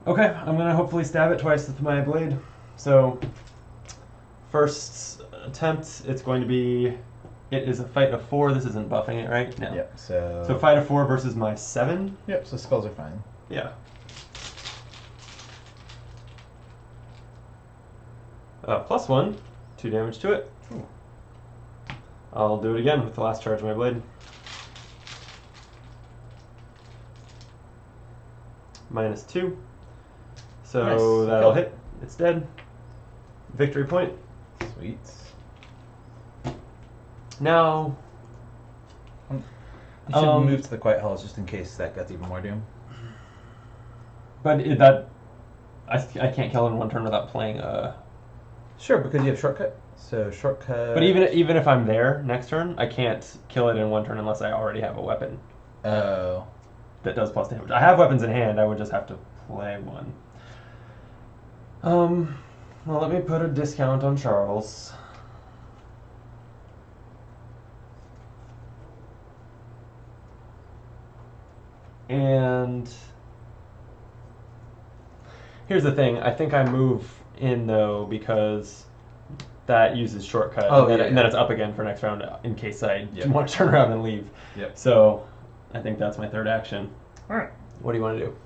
Okay, I'm gonna hopefully stab it twice with my blade. So, first attempt, it's going to be. It is a fight of 4. This isn't buffing it, right? No. Yep. So. So fight of 4 versus my 7. Yep. So skulls are fine. Yeah. +1, 2 damage to it. Ooh. I'll do it again with the last charge of my blade. -2. So Nice. that'll Okay. hit. It's dead. Victory point. Sweet. Now, You should move to the Quiet Halls just in case that gets even more doom. but I can't kill in 1 turn without playing a. Sure, because you have shortcut. So shortcut. But even if I'm there next turn, I can't kill it in 1 turn unless I already have a weapon Oh. that does plus damage. I have weapons in hand. I would just have to play one. Well, let me put a discount on Charles. And here's the thing. I think I move in, though, because that uses shortcut. Oh, and then, yeah, and then yeah. it's up again for next round in case I Yep. want to turn around and leave. Yep. So I think that's my 3rd action. All right. What do you want to do?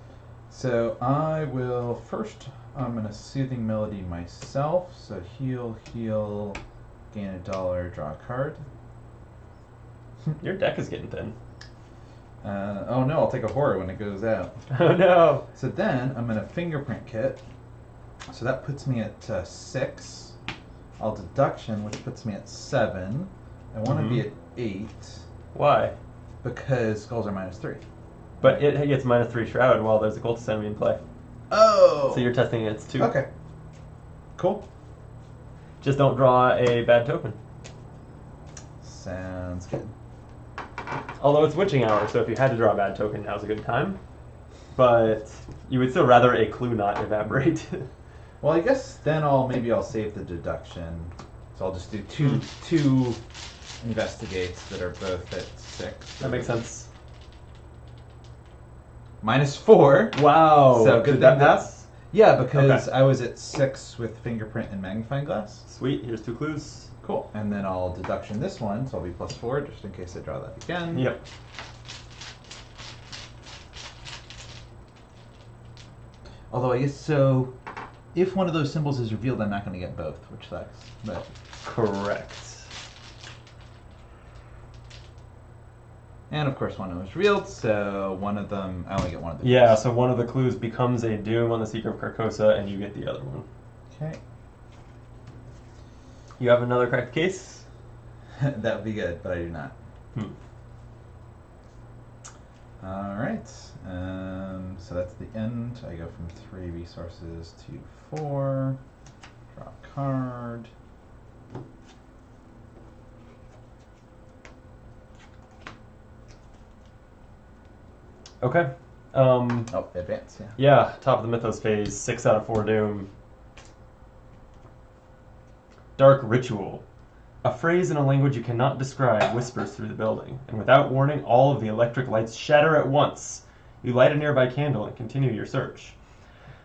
So I will first. I'm gonna Soothing Melody myself. So heal, gain $1, draw a card. Your deck is getting thin. Oh no, I'll take a horror when it goes out. Oh no. So then I'm gonna Fingerprint Kit. So that puts me at 6. I'll Deduction, which puts me at 7. I want to be at 8 Why? because skulls are -3. But it gets -3 Shroud while there's a Cultist enemy in play. Oh. So you're testing its 2. Okay. Cool. Just don't draw a bad token. Sounds good. Although it's witching hour, so if you had to draw a bad token, now's a good time. But you would still rather a clue not evaporate. Well, I guess then maybe I'll save the deduction. So I'll just do two investigates that are both at 6. That makes sense. -4. Wow. So good Did that thing pass? Yeah, because Okay. I was at 6 with Fingerprint and Magnifying Glass. Sweet. Here's 2 clues. Cool. And then I'll deduction this one, so I'll be +4 just in case I draw that again. Yep. Although I guess so, if one of those symbols is revealed, I'm not going to get both, which sucks. But Correct. and of course one of them is revealed, so one of them I only get one of the. Yeah, so one of the clues becomes a doom on the Seeker of Carcosa, and you get the other one. Okay. You have another cracked case? That would be good, but I do not. All right. So that's the end. I go from 3 resources to 4. Draw a card. Okay. Oh, advance, yeah. Yeah, top of the Mythos phase, 6 out of 4 doom. Dark Ritual. A phrase in a language you cannot describe whispers through the building, and without warning, all of the electric lights shatter at once. You light a nearby candle and continue your search.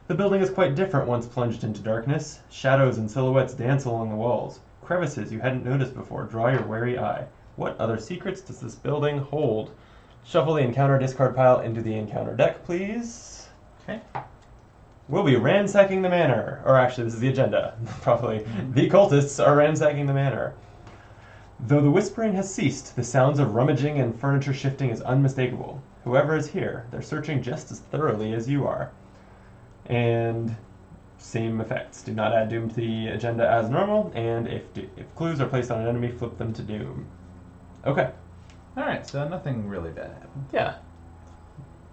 The building is quite different once plunged into darkness. Shadows and silhouettes dance along the walls. crevices you hadn't noticed before draw your wary eye. What other secrets does this building hold? Shuffle the encounter discard pile into the encounter deck, please. Okay. We'll be ransacking the manor. Or actually, this is the agenda. Probably. The cultists are ransacking the manor. Though the whispering has ceased, the sounds of rummaging and furniture shifting is unmistakable. Whoever is here, they're searching just as thoroughly as you are. And same effects. Do not add doom to the agenda as normal, and if clues are placed on an enemy, flip them to doom. Okay. Alright, so nothing really bad happened. Yeah.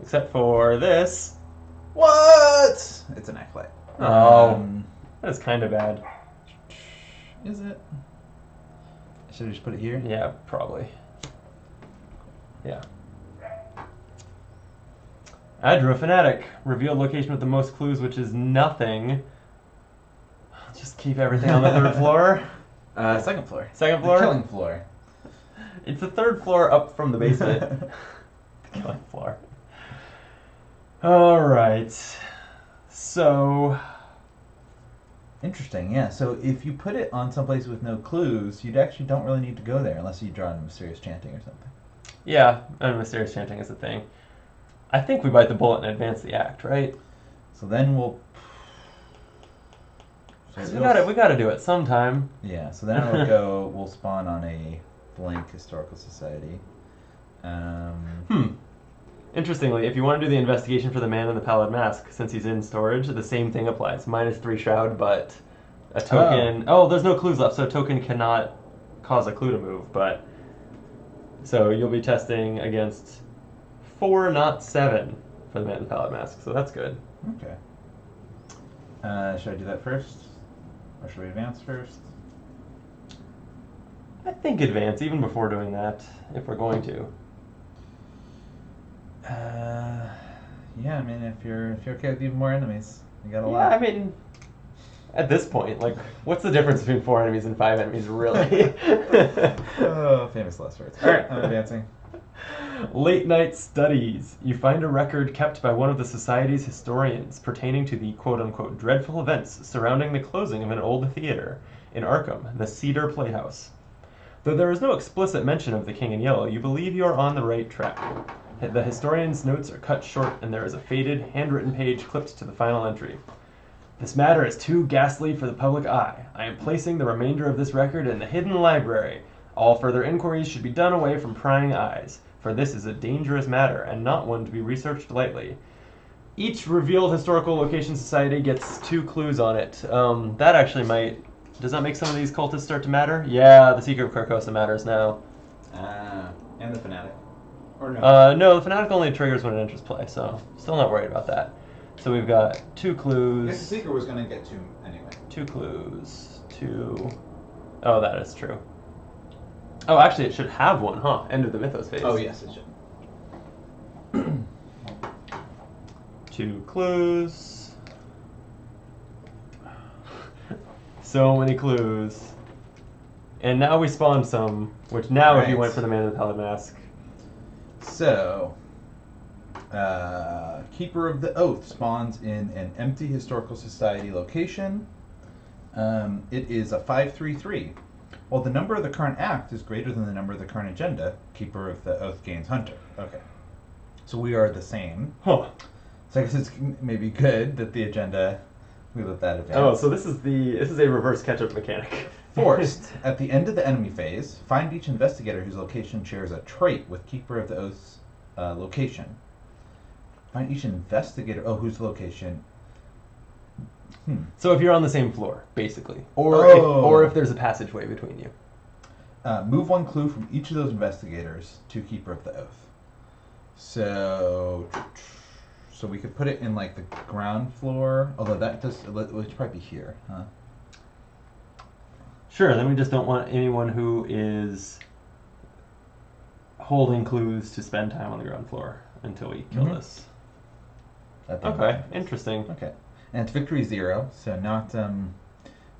Except for this. What? It's an acolyte. Oh. That's kind of bad. Is it? Should I just put it here? Yeah, probably. Yeah. I drew a fanatic. Reveal location with the most clues, which is nothing. Just keep everything on the third floor. Second floor. Second floor? The killing floor. It's the third floor up from the basement. The killing floor. Alright. So... Interesting, yeah. So if you put it on someplace with no clues, you actually don't really need to go there unless you draw a mysterious chanting or something. Yeah, and mysterious chanting is a thing. I think we bite the bullet and advance the act, right? So then we'll... So we gotta do it sometime. Yeah, so then it'll go, we'll spawn on a blank historical society. Interestingly, if you want to do the investigation for the man in the pallid mask, since he's in storage, the same thing applies. -3 shroud, but a token... Oh, there's no clues left, so a token cannot cause a clue to move, but... So you'll be testing against 4, not 7, for the man in the pallid mask, so that's good. Okay. Should I do that first? Or should we advance first? I think advance, even before doing that, if we're going to. Yeah, I mean, if you're okay with even more enemies, you got a Yeah, lot. I mean, at this point, like, what's the difference between 4 enemies and 5 enemies, really? Oh, famous last words. Alright, I'm advancing. Late night studies. You find a record kept by one of the Society's historians pertaining to the quote-unquote dreadful events surrounding the closing of an old theater in Arkham, the Cedar Playhouse. Though there is no explicit mention of the King in Yellow, you believe you are on the right track. The historian's notes are cut short, and there is a faded, handwritten page clipped to the final entry. This matter is too ghastly for the public eye. I am placing the remainder of this record in the hidden library. All further inquiries should be done away from prying eyes, for this is a dangerous matter, and not one to be researched lightly. Each revealed historical location society gets 2 clues on it. That actually might... Does that make some of these cultists start to matter? Yeah, the Secret of Carcosa matters now. And the Fanatic. Or no? No, the Fanatic only triggers when it enters play, so still not worried about that. So we've got 2 clues. I guess the Seeker was going to get 2 anyway. 2 clues. 2... Oh, that is true. Oh, actually, it should have 1, huh? End of the Mythos phase. Oh, yes, it should. 2 clues. So many clues. And now we spawned some, which now if you went for the man in the pallid mask. So, Keeper of the Oath spawns in an empty historical society location. It is a 5/3/3. While the number of the current act is greater than the number of the current agenda, Keeper of the Oath gains Hunter. Okay. So we are the same. Huh. So I guess it's maybe good that the agenda, we let that advance. Oh, so this is a reverse catch-up mechanic. Forced. At the end of the enemy phase, find each investigator whose location shares a trait with Keeper of the Oath's location. Find each investigator... Oh, whose location... So if you're on the same floor, basically. Or if there's a passageway between you. Move 1 clue from each of those investigators to Keeper of the Oath. So we could put it in, like, the ground floor. Although that does... It should probably be here, huh? Sure, then we just don't want anyone who is holding clues to spend time on the ground floor until we kill this. Okay, interesting. Okay. And it's victory 0, so not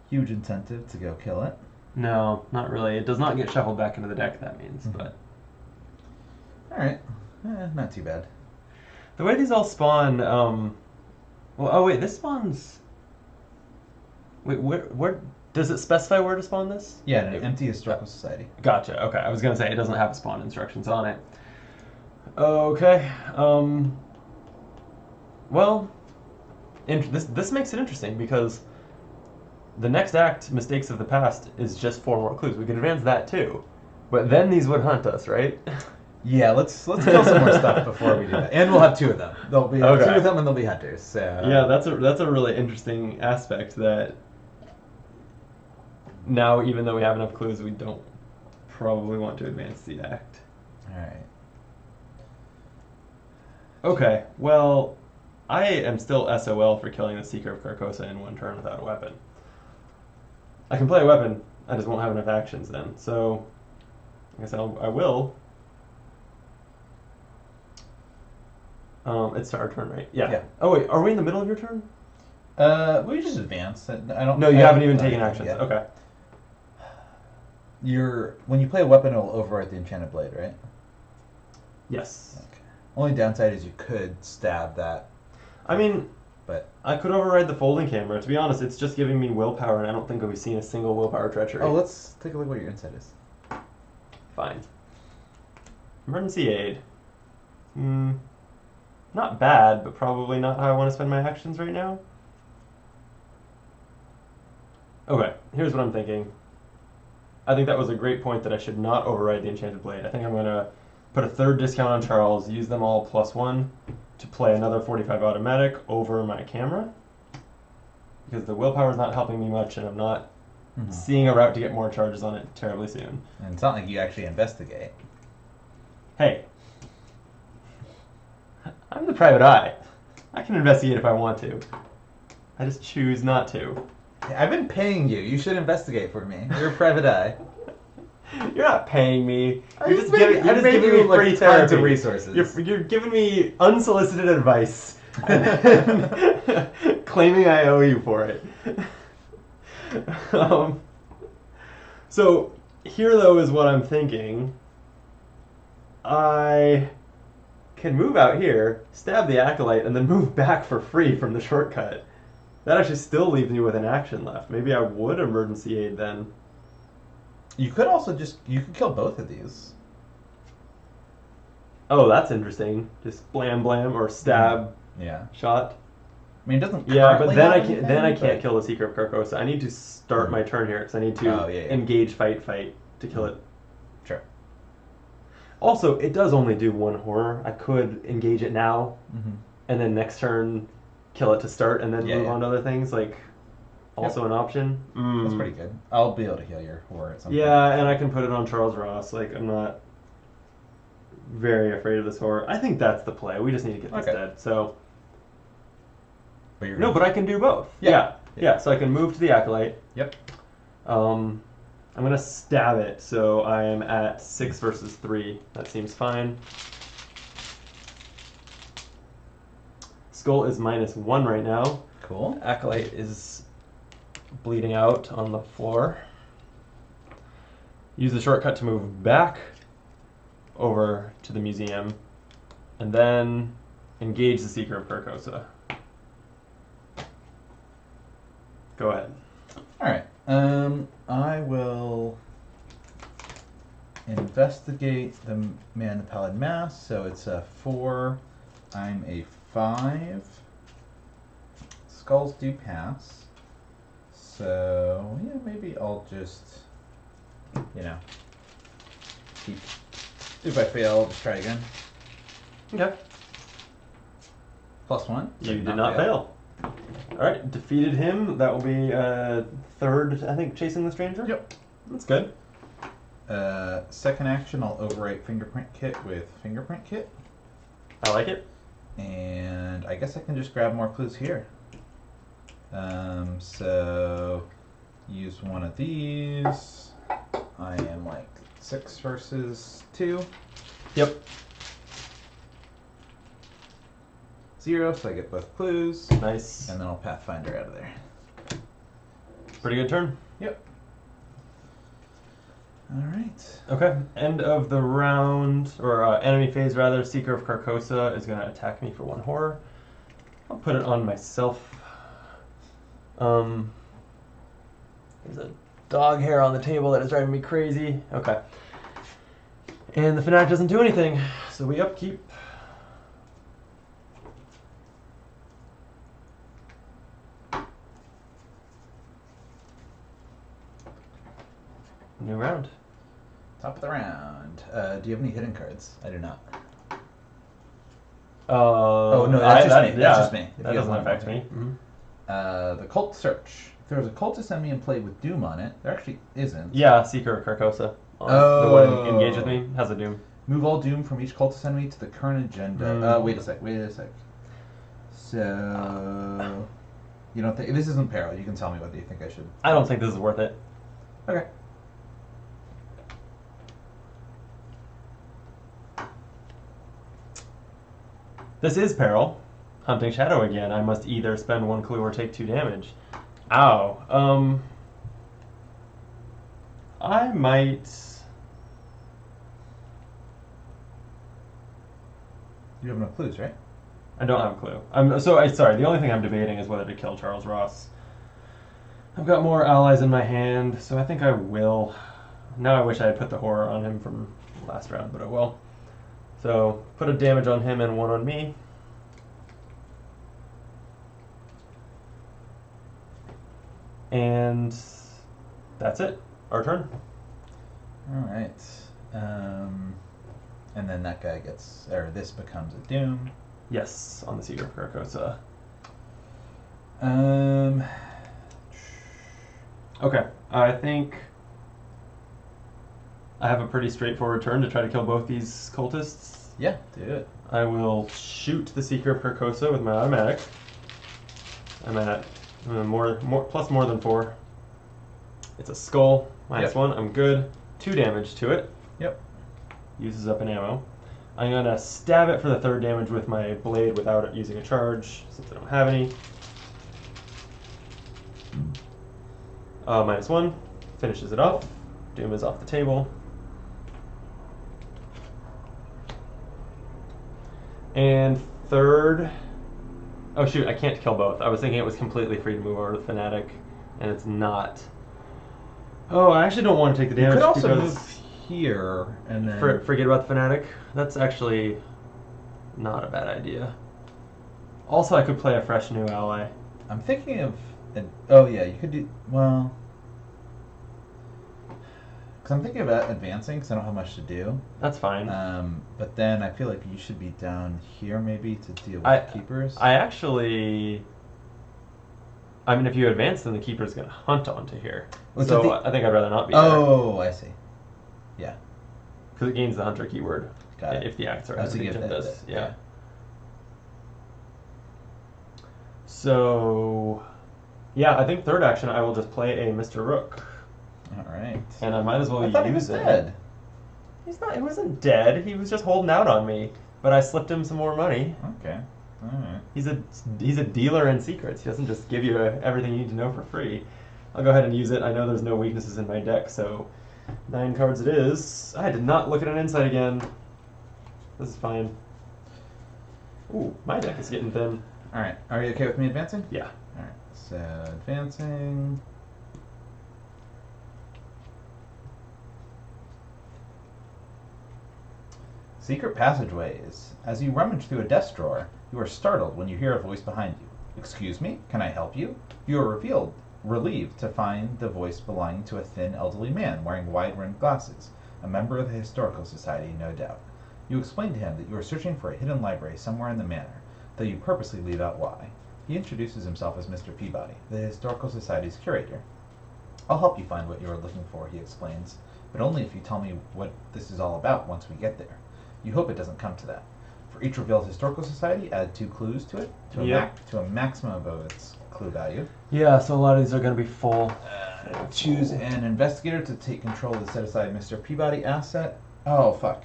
huge incentive to go kill it. No, not really. It does not get shuffled back into the deck, that means, but... Alright. Not too bad. The way these all spawn, well, oh wait, this spawns... Wait, where Does it specify where to spawn this? Yeah, in an empty historical society. Gotcha. Okay, I was gonna say it doesn't have spawn instructions on it. Okay. Well, this makes it interesting because the next act, Mistakes of the Past, is just 4 more clues. We could advance that too, but then these would hunt us, right? Yeah, let's kill some more stuff before we do that, and we'll have 2 of them. There'll be 2 of them, and they'll be hunters. So yeah, that's a really interesting aspect that. Now, even though we have enough clues, we don't probably want to advance the act. All right. Okay, well, I am still SOL for killing the Seeker of Carcosa in 1 turn without a weapon. I can play a weapon, I just won't have enough actions then. So, I guess I will. It's our turn, right? Yeah. Oh wait, are we in the middle of your turn? We just advance. I don't. No, you haven't even taken actions. Yeah. Okay. When you play a weapon, it'll overwrite the enchanted blade, right? Yes. Okay. Only downside is you could stab that. I mean, but I could override the folding camera. To be honest, it's just giving me willpower, and I don't think I've seen a single willpower treachery. Oh, let's take a look at what your insight is. Fine. Emergency aid. Not bad, but probably not how I want to spend my actions right now. Okay, here's what I'm thinking. I think that was a great point that I should not override the Enchanted Blade. I think I'm going to put a 3rd discount on Charles, use them all +1 to play another 45 automatic over my camera. Because the willpower is not helping me much, and I'm not seeing a route to get more charges on it terribly soon. And it's not like you actually investigate. Hey. I'm the private eye. I can investigate if I want to. I just choose not to. I've been paying you. You should investigate for me. You're a private eye. You're not paying me. You're just giving me free tons of resources. You're giving me unsolicited advice, claiming I owe you for it. So here, though, is what I'm thinking. I can move out here, stab the Acolyte, and then move back for free from the shortcut. That actually still leaves me with an action left. Maybe I would emergency aid then. You could also you could kill both of these. Oh, that's interesting. Just blam blam or stab. Yeah. Shot. I mean, it doesn't. Yeah, but then I can't kill the Seeker of Carcosa. I need to start my turn here because I need to engage fight to kill it. Sure. Also, it does only do 1 horror. I could engage it now, and then next turn kill it to start, and then move on to other things. Like, also an option. That's pretty good. I'll be able to heal your horror at some point. Yeah, and I can put it on Charles Ross. Like, I'm not very afraid of this horror. I think that's the play. We just need to get this dead. So. But I can do both. Yeah. So I can move to the Acolyte. Yep. I'm gonna stab it, so I am at 6 versus 3. That seems fine. Skull is -1 right now. Cool. Acolyte is bleeding out on the floor. Use the shortcut to move back over to the museum, and then engage the Seeker of Carcosa. Go ahead. All right. I will investigate the Man in the Pallid Mask. So it's a 4. I'm a 5. Skulls do pass. So yeah, maybe I'll just, keep. If I fail, I'll just try again. Okay. +1. You did not fail. Alright, defeated him. That will be 3rd, I think, chasing the stranger? Yep. That's good. Second action, I'll overwrite Fingerprint Kit with Fingerprint Kit. I like it. And I guess I can just grab more clues here. So, use one of these. I am like 6 versus 2. Yep. 0, so I get both clues. Nice. And then I'll Pathfinder out of there. Pretty good turn. Yep. Alright. Okay. End of the round, or enemy phase rather. Seeker of Carcosa is going to attack me for 1 horror. I'll put it on myself. There's a dog hair on the table that is driving me crazy. Okay. And the fanatic doesn't do anything, so we upkeep. New round. Top of the round. Do you have any hidden cards? I do not. Oh no, that's just me. That's just me. That doesn't affect me. The cult search. If there was a cultist enemy in play with Doom on it, there actually isn't. Yeah, Seeker of Carcosa. The one engaged with me has a Doom. Move all Doom from each cultist enemy to the current agenda. Wait a sec. So, you don't think this isn't peril? You can tell me whether you think I should. I don't think this is worth it. Okay. This is peril. Hunting Shadow again. I must either spend 1 clue or take 2 damage. Ow. I might. You have no clues, right? I don't have a clue. Sorry. The only thing I'm debating is whether to kill Charles Ross. I've got more allies in my hand, so I think I will. Now I wish I had put the horror on him from last round, but I will. So put a damage on him and 1 on me. And that's it. Our turn. All right. And then that guy gets, or this becomes a Doom. Yes, on the Seeker of Carcosa. Okay, I think I have a pretty straightforward turn to try to kill both these cultists. Yeah, do it. I will shoot the Seeker of Carcosa with my automatic. I'm at more than 4. It's a skull, -1. I'm good. 2 damage to it. Yep. Uses up an ammo. I'm gonna stab it for the 3rd damage with my blade without it using a charge, since I don't have any. -1 finishes it off. Doom is off the table. And 3rd. Oh shoot, I can't kill both. I was thinking it was completely free to move over to the Fanatic, and it's not. Oh, I actually don't want to take the damage. You could also because move here and then forget about the Fanatic. That's actually not a bad idea. Also, I could play a fresh new ally. I'm thinking of oh yeah, you could do well. Because I'm thinking about advancing because I don't have much to do. That's fine. But then I feel like you should be down here maybe to deal with keepers. I actually. I mean, if you advance, then the keeper's going to hunt onto here. So I think I'd rather not be there. Oh, I see. Yeah. Because it gains the hunter keyword. Got it. If the acts are That's as a the gift. does. Yeah. So, yeah, I think 3rd action I will just play a Mr. Rook. All right. And I might as well use it. I thought he was dead. He's not. He wasn't dead. He was just holding out on me. But I slipped him some more money. Okay. All right. He's a dealer in secrets. He doesn't just give you everything you need to know for free. I'll go ahead and use it. I know there's no weaknesses in my deck, so 9 cards it is. I did not look at an insight again. This is fine. Ooh, my deck is getting thin. All right. Are you okay with me advancing? Yeah. All right. So advancing. Secret passageways. As you rummage through a desk drawer, you are startled when you hear a voice behind you. Excuse me, can I help you? You are relieved to find the voice belonging to a thin, elderly man wearing wide-rimmed glasses, a member of the Historical Society, no doubt. You explain to him that you are searching for a hidden library somewhere in the manor, though you purposely leave out why. He introduces himself as Mr. Peabody, the Historical Society's curator. I'll help you find what you are looking for, he explains, but only if you tell me what this is all about once we get there. You hope it doesn't come to that. For each revealed Historical Society, add 2 clues to it, to a maximum of its clue value. Yeah, so a lot of these are going to be full. Choose an investigator to take control of the set-aside Mr. Peabody asset. Oh, fuck.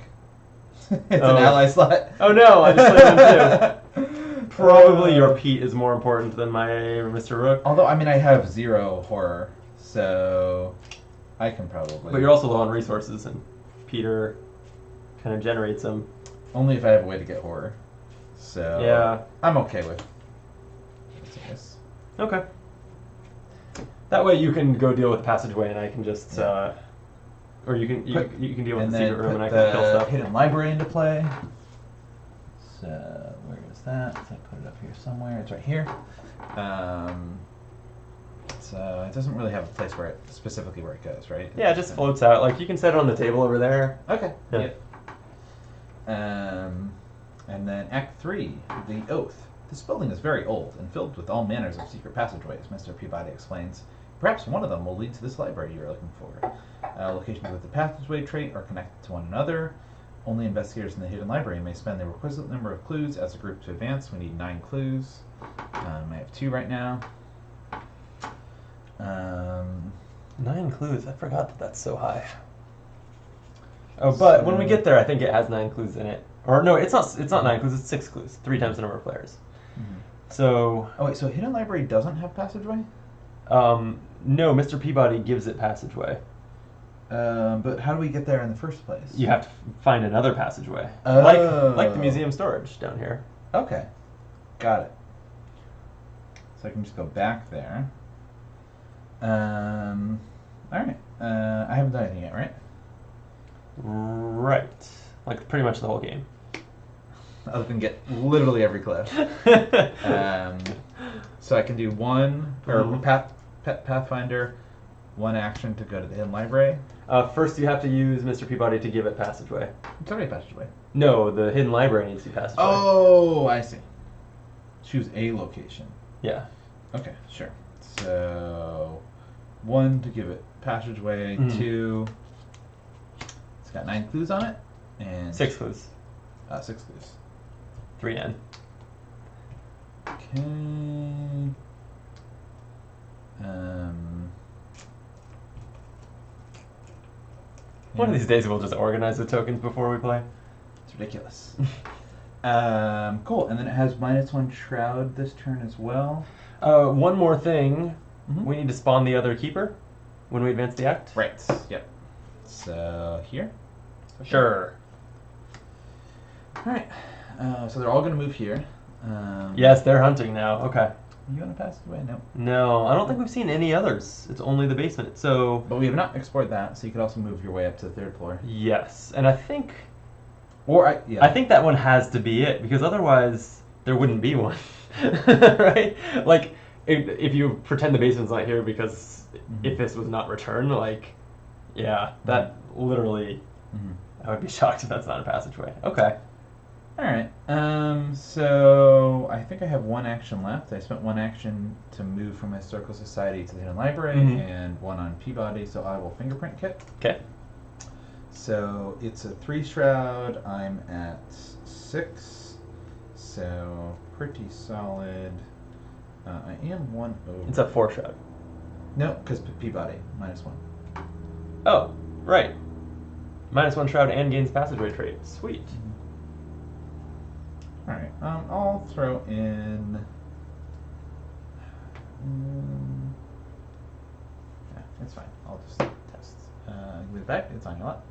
It's an ally slot. Oh no, I just played them too. Probably your Pete is more important than my Mr. Rook. Although, I mean, I have 0 horror, so I can probably... But you're also low on resources, and Peter kind of generates them. Only if I have a way to get horror. So yeah, I'm okay with this. Okay. That way you can go deal with the passageway, and I can just, or you can deal with the secret room, and I can kill stuff. Hidden library into play. So where is that? So I put it up here somewhere. It's right here. So it doesn't really have a place where specifically where it goes, right? Yeah, it just floats out. Like you can set it on the table over there. Okay. Yeah. And then Act 3, The Oath. This building is very old and filled with all manners of secret passageways, Mr. Peabody explains. Perhaps one of them will lead to this library you are looking for. Locations with the passageway trait are connected to one another. Only investigators in the hidden library may spend the requisite number of clues as a group to advance. We need 9 clues. I have 2 right now. 9 clues. I forgot that that's so high. Oh, but when we get there, I think it has 9 clues in it. Or no, it's not 9 clues. It's 6 clues. 3 times the number of players. Mm-hmm. So. Oh wait, so hidden library doesn't have passageway? No, Mr. Peabody gives it passageway. But how do we get there in the first place? You have to find another passageway. Oh. Like the museum storage down here. Okay. Got it. So I can just go back there. Alright. I haven't done anything yet, right? Right. Like pretty much the whole game. Other than get literally every clue. So I can do one, or Pathfinder, 1 action to go to the hidden library. First you have to use Mr. Peabody to give it passageway. It's already passageway. No, the hidden library needs to be passageway. Oh, I see. Choose a location. Yeah. Okay, sure. So 1 to give it passageway, 2. It's got 9 clues on it, and 6 clues. 6 clues. 3 N. Okay. One of these days we'll just organize the tokens before we play. It's ridiculous. Cool. And then it has -1 shroud this turn as well. One more thing. We need to spawn the other keeper when we advance the act. Right. Yep. So here. Sure. All right. So they're all going to move here. Yes, they're hunting now. Okay. You want to pass it away? No. No, I don't think we've seen any others. It's only the basement. So. But we have not explored that, so you could also move your way up to the 3rd floor. Yes, and I think. Yeah. I think that one has to be it because otherwise there wouldn't be one, right? Like if you pretend the basement's not here because if this was not returned, like, yeah, that literally. I would be shocked if that's not a passageway. Okay. All right. So I think I have 1 action left. I spent 1 action to move from Historical Society to the Hidden Library, and 1 on Peabody, so I will fingerprint kit. Okay. So it's a 3 shroud. I'm at 6, so pretty solid. I am 1 over. It's a 4 shroud. No, because Peabody, -1. Oh, right. -1 shroud and gains passageway trait. Sweet. Alright, I'll throw in... yeah, it's fine. I'll just test. Move it back. It's on your lap.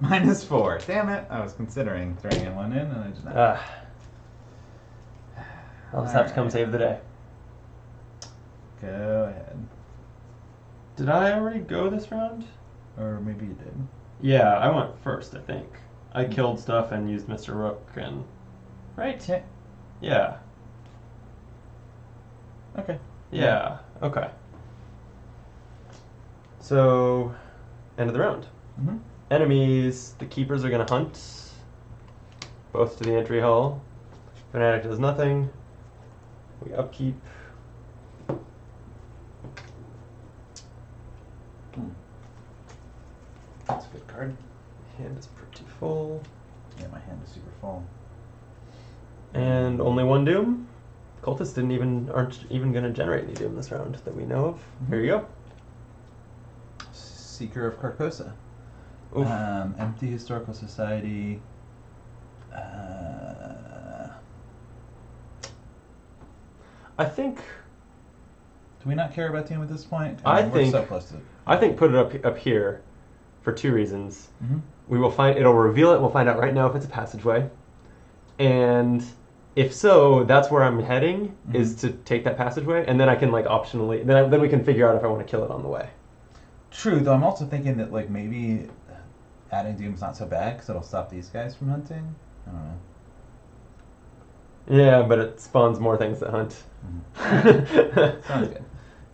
-4. Damn it. I was considering throwing in 1 in, and I did not. I'll just have to come save the day. Go ahead. Did I already go this round? Or maybe you did. Yeah, I went first, I think. I killed stuff and used Mr. Rook and... Right? Yeah. Okay. Yeah, okay. So, end of the round. Enemies, the keepers are going to hunt. Both to the entry hall. Fanatic does nothing. We upkeep. That's a good card. Hand is pretty full. Yeah, my hand is super full. And only 1 doom. Cultists aren't even going to generate any doom this round that we know of. Here you go. Seeker of Carcosa. Empty Historical Society. I think. Do we not care about team at this point? I mean, think. we're so close to it. I think put it up here, for two reasons. Mm-hmm. It'll reveal it. We'll find out right now if it's a passageway, and if so, that's where I'm heading, is to take that passageway, and then I can like optionally then we can figure out if I want to kill it on the way. True, though I'm also thinking that like maybe adding Doom's not so bad because it'll stop these guys from hunting. I don't know. Yeah, but it spawns more things that hunt. Sounds good.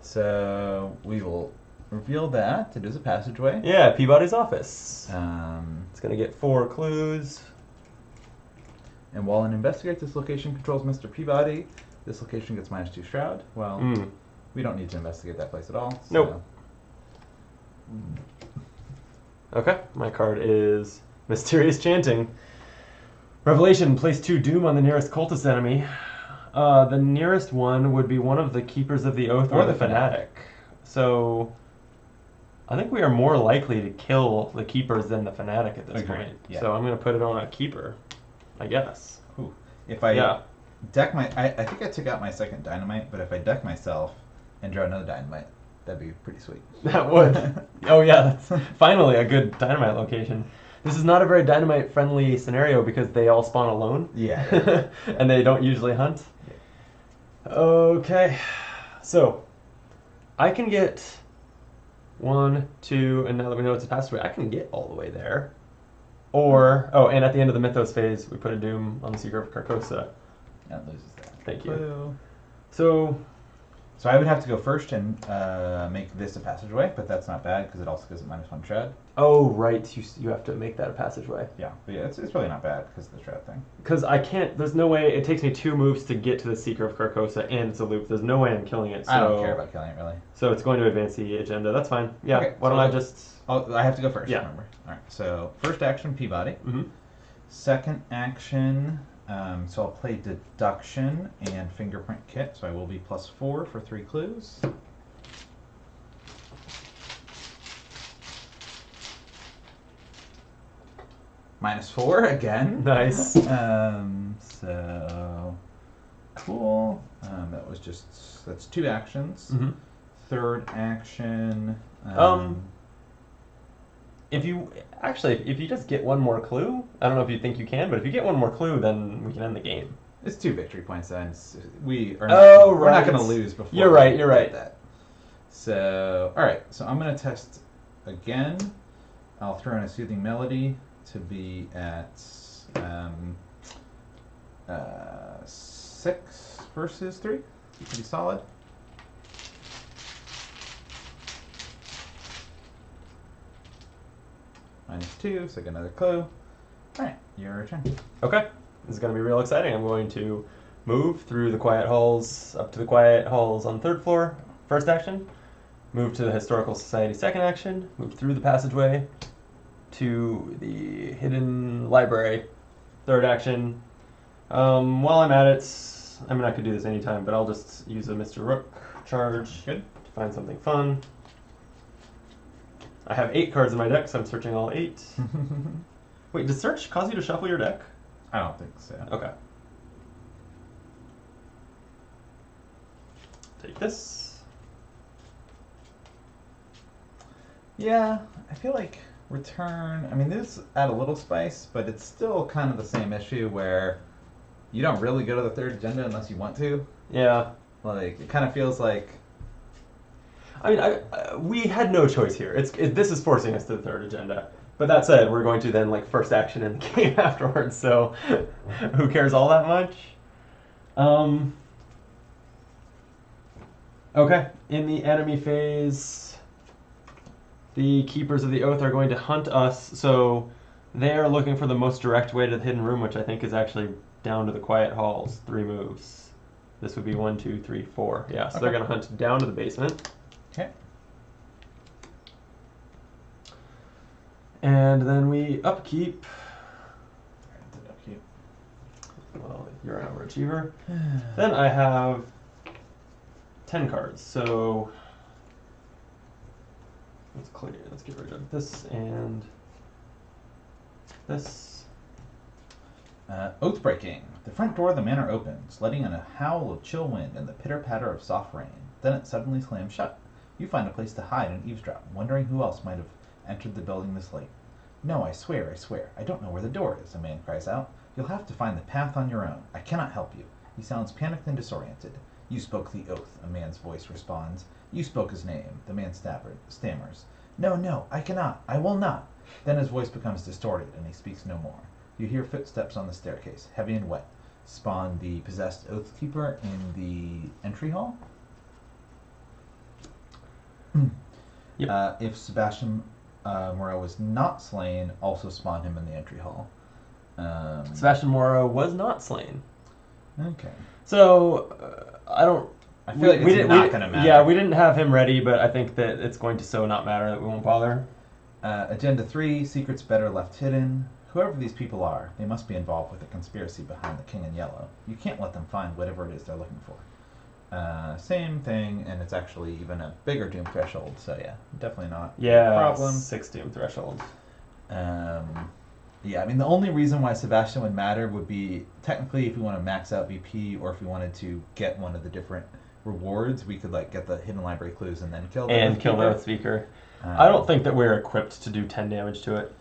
So we will reveal that it is a passageway. Yeah, Peabody's office. It's It's gonna get 4 clues. And while an investigates, this location controls Mr. Peabody. This location gets -2 Shroud. Well, we don't need to investigate that place at all. So. Nope. Okay, my card is Mysterious Chanting. Revelation, place 2 Doom on the nearest cultist enemy. The nearest one would be one of the Keepers of the Oath or the Fanatic. So, I think we are more likely to kill the Keepers than the Fanatic at this point. Yeah. So I'm going to put it on a Keeper, I guess. Ooh. If I deck my... I think I took out my second dynamite, but if I deck myself and draw another dynamite, that'd be pretty sweet. That would. Oh yeah, that's finally a good dynamite location. This is not a very dynamite-friendly scenario because they all spawn alone. Yeah. And they don't usually hunt. Yeah. Okay. So, I can get 1, 2, and now that we know it's a passageway, I can get all the way there. Or, and at the end of the Mythos phase, we put a Doom on the Seeker of Carcosa. That loses that. Thank you. Blue. So I would have to go first and make this a passageway, but that's not bad because it also gives it -1 Shroud. oh right, you have to make that a passageway. Yeah, but yeah, it's really not bad because of the Shroud thing. Because I can't, there's no way, it takes me 2 moves to get to the Seeker of Carcosa and it's a loop. There's no way I'm killing it. So, I don't care about killing it, really. So it's going to advance the agenda. That's fine. Yeah, Okay, why don't I just... Oh, I have to go first, Yeah. remember. Alright, so first action, Peabody. Mm-hmm. Second action, so I'll play Deduction and Fingerprint Kit, so I will be +4 for 3 clues. -4 again. Nice. So cool. That was that's 2 actions. Mm-hmm. Third action. If you just get one more clue, I don't know if you think you can, but if you get one more clue, then we can end the game. It's 2 victory points then. We're not going to lose before. You're right. That. So, all right. So I'm going to test again. I'll throw in a Soothing Melody to be at 6 versus 3. Pretty solid. -2, so I get another clue. Alright, your turn. Okay. This is going to be real exciting. I'm going to move through the quiet halls, up to the quiet halls on the 3rd floor, first action. Move to the Historical Society, second action. Move through the passageway to the hidden library, third action. While I'm at it, I mean, I could do this anytime, but I'll just use a Mr. Rook charge to find something fun. I have 8 cards in my deck, so I'm searching all 8. Wait, does search cause you to shuffle your deck? I don't think so. Okay. Take this. Yeah, I feel like return. I mean, this add a little spice, but it's still kind of the same issue where you don't really go to the 3rd agenda unless you want to. Yeah. Like, it kind of feels like. I mean, we had no choice here. This is forcing us to the 3rd agenda. But that said, we're going to then like first action in the game afterwards. So, who cares all that much? Okay. In the enemy phase, the Keepers of the Oath are going to hunt us. So, they are looking for the most direct way to the hidden room, which I think is actually down to the quiet halls. 3 moves. This would be 1, 2, 3, 4. Yeah. So they're going to hunt down to the basement. Okay. And then we upkeep. Well, you're an overachiever. Then I have 10 cards. So let's clear. Let's get rid of this and this. Oath breaking. The front door of the manor opens, letting in a howl of chill wind and the pitter-patter of soft rain. Then it suddenly slams shut. You find a place to hide and eavesdrop, wondering who else might have entered the building this late. No, I swear, I don't know where the door is, a man cries out. You'll have to find the path on your own. I cannot help you. He sounds panicked and disoriented. You spoke the oath, a man's voice responds. You spoke his name, the man stammers. No, I cannot, I will not. Then his voice becomes distorted and he speaks no more. You hear footsteps on the staircase, heavy and wet. Spawn the possessed oath keeper in the entry hall. Yep. If Sebastian Moreau was not slain, also spawn him in the entry hall. Sebastian Moreau was not slain. Okay. So, I don't... I feel like it's not going to matter. Yeah, we didn't have him ready, but I think that it's going to so not matter that we won't bother. Agenda 3, secrets better left hidden. Whoever these people are, they must be involved with the conspiracy behind the King in Yellow. You can't let them find whatever it is they're looking for. Same thing, and it's actually even a bigger doom threshold, so yeah, definitely not a problem. 6 doom threshold. Yeah, I mean, the only reason why Sebastian would matter would be, technically, if we want to max out VP, or if we wanted to get one of the different rewards, we could, like, get the hidden library clues and then kill the Oath Speaker. I don't think that we're equipped to do 10 damage to it.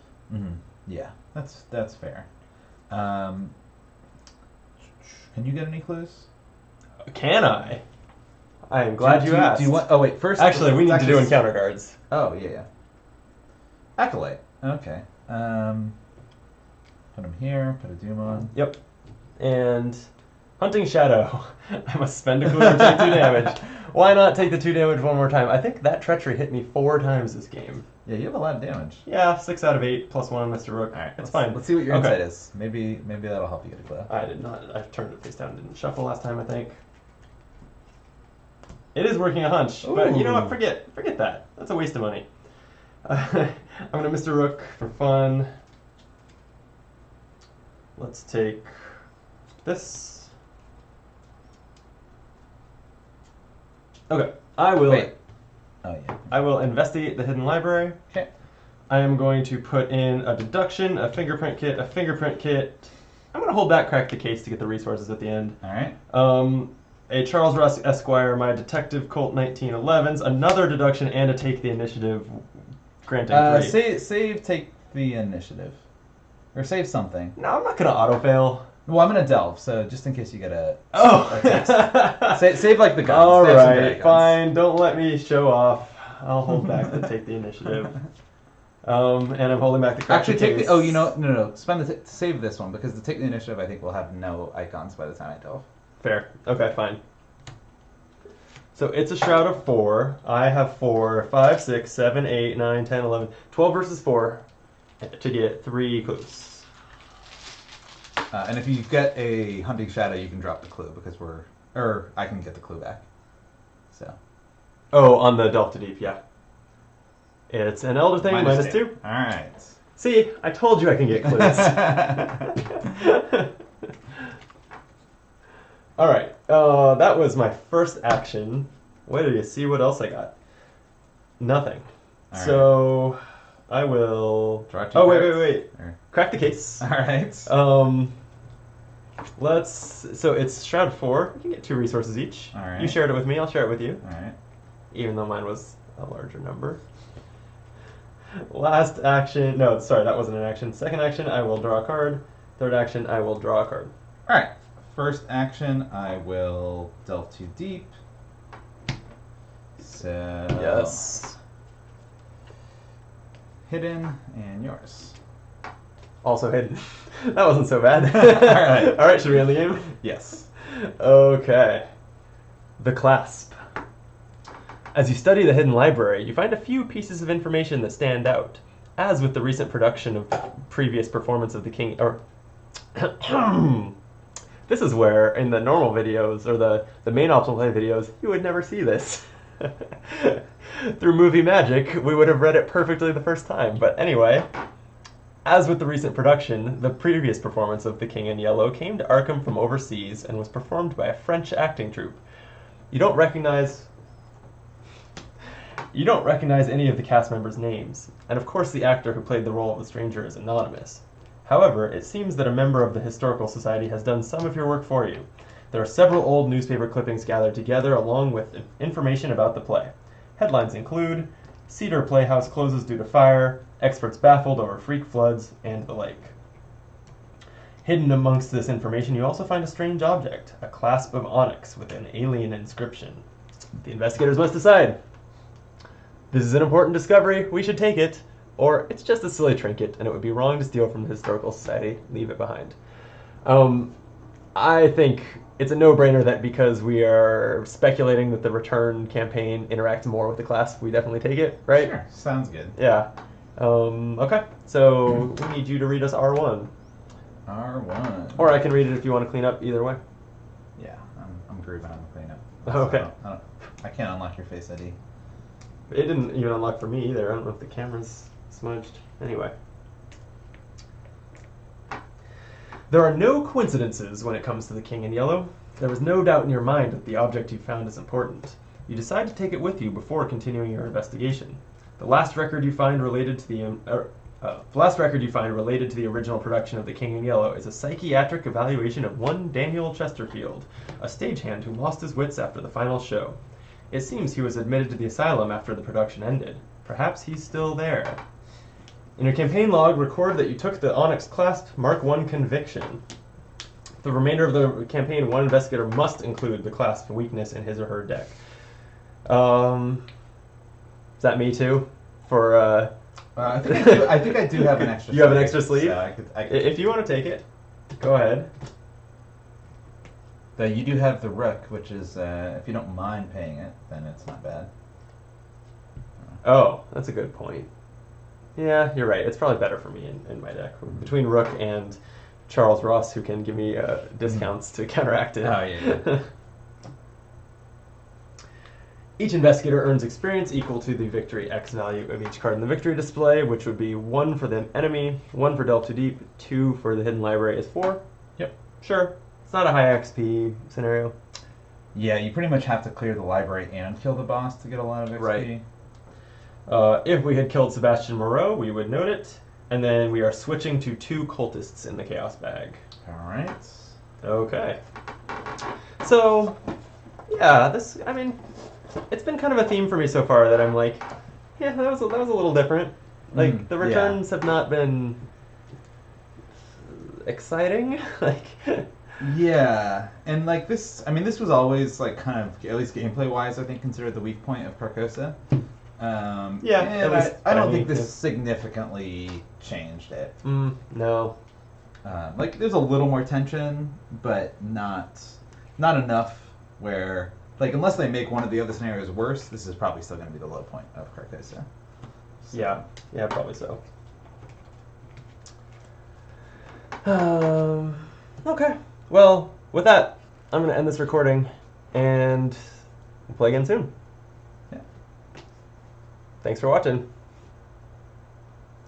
Yeah, that's fair. Can you get any clues? Can I? I am glad you asked. Do you want? Oh wait, first. Actually, we need to do encounter cards. Oh yeah. Acolyte. Okay. Put him here. Put a doom on. Yep. And Hunting Shadow. I must spend a clue to take 2 damage. Why not take the 2 damage one more time? I think that treachery hit me 4 times this game. Yeah, you have a lot of damage. Yeah, 6 out of 8 plus 1 on Mr. Rook. All right, it's fine. Let's see what your insight is. Maybe that'll help you get a clue. I did not. I turned it face down. Didn't shuffle last time, I think. It is working a hunch, but you know what? Forget that. That's a waste of money. I'm gonna Mr. Rook for fun. Let's take this. Okay, I will. Wait. Oh yeah. I will investigate the hidden library. Okay. I am going to put in a deduction, a fingerprint kit, a fingerprint kit. I'm gonna hold back crack the case to get the resources at the end. All right. A Charles Ross Esquire, my Detective Colt 1911s, another deduction, and a take the initiative, granting 3. Save, take the initiative, or save something. No, I'm not gonna auto fail. Well, I'm gonna delve, so just in case you get a Oh. save like the guns. All Save some right, fine. Don't let me show off. I'll hold back to take the initiative. And I'm holding back the crack. Actually, take the. Oh, you know, no. Spend the save this one because to take the initiative, I think we'll have no icons by the time I delve. Fair. Okay, fine. So it's a shroud of 4. I have 4, 5, 6, 7, 8, 9, 10, 11, 12 versus 4 to get 3 clues. And if you get a hunting shadow, you can drop the clue because I can get the clue back. So. Oh, on the Delta Deep, yeah. It's an Elder thing, minus 2. All right. See, I told you I can get clues. All right, that was my first action. Wait till you see what else I got. Nothing. All so right. I will. Draw 2 cards. Wait. Crack the case. All right. So it's Shroud 4. We can get 2 resources each. All right. You shared it with me. I'll share it with you. All right. Even though mine was a larger number. Last action. No, sorry, that wasn't an action. Second action, I will draw a card. Third action, I will draw a card. All right. First action, I will delve 2 deep. So yes. Hidden and yours. Also hidden. That wasn't so bad. All right. All right. Should we end the game? Yes. Okay. The Clasp. As you study the hidden library, you find a few pieces of information that stand out. As with the recent production of the previous performance of the King, or this is where, in the normal videos, or the main optional play videos, you would never see this. Through movie magic, we would have read it perfectly the first time. But anyway, as with the recent production, the previous performance of The King in Yellow came to Arkham from overseas and was performed by a French acting troupe. You don't recognize any of the cast members' names, and of course the actor who played the role of the stranger is anonymous. However, it seems that a member of the Historical Society has done some of your work for you. There are several old newspaper clippings gathered together along with information about the play. Headlines include, Cedar Playhouse closes due to fire, experts baffled over freak floods, and the like. Hidden amongst this information, you also find a strange object, a clasp of onyx with an alien inscription. The investigators must decide. This is an important discovery, we should take it, or it's just a silly trinket, and it would be wrong to steal from the Historical Society, leave it behind. I think it's a no-brainer that because we are speculating that the return campaign interacts more with the clasp, we definitely take it, right? Sure, sounds good. Yeah. Okay, so we need you to read us R1. R1. Or I can read it if you want to clean up, either way. Yeah, I'm grooving on the cleanup. Okay. I can't unlock your Face ID. It didn't even unlock for me either. I don't know if the camera's smudged. Anyway. There are no coincidences when it comes to the King in Yellow. There is no doubt in your mind that the object you found is important. You decide to take it with you before continuing your investigation. The last record you find related to the original production of The King in Yellow is a psychiatric evaluation of one Daniel Chesterfield, a stagehand who lost his wits after the final show. It seems he was admitted to the asylum after the production ended. Perhaps he's still there. In your campaign log, record that you took the Onyx clasp, mark 1 conviction. The remainder of the campaign, one investigator must include the clasp weakness in his or her deck. Is that me too? For I think I do have an extra. You have an extra sleeve? So I could. If you want to take it, go ahead. Though you do have the rook, which is, if you don't mind paying it, then it's not bad. Oh, that's a good point. Yeah, you're right. It's probably better for me in my deck. Between Rook and Charles Ross, who can give me discounts to counteract it. Oh, yeah. Each investigator earns experience equal to the victory X value of each card in the victory display, which would be 1 for the enemy, 1 for Delve Too Deep, 2 for the hidden library is 4. Yep. Sure. It's not a high XP scenario. Yeah, you pretty much have to clear the library and kill the boss to get a lot of XP. Right. If we had killed Sebastian Moreau, we would note it. And then we are switching to 2 cultists in the Chaos Bag. Alright. Okay. So, yeah, it's been kind of a theme for me so far that I'm like, yeah, that was a little different. Like, the returns have not been exciting. Like, yeah, and like this was always like kind of, at least gameplay wise, I think considered the weak point of Carcosa. Yeah, and I don't think this significantly changed it. No. Like there's a little more tension, but not enough where, like, unless they make one of the other scenarios worse, this is probably still going to be the low point of Carcosa. So. Yeah, probably so. Okay. Well, with that, I'm going to end this recording, and we'll play again soon. Yeah. Thanks for watching.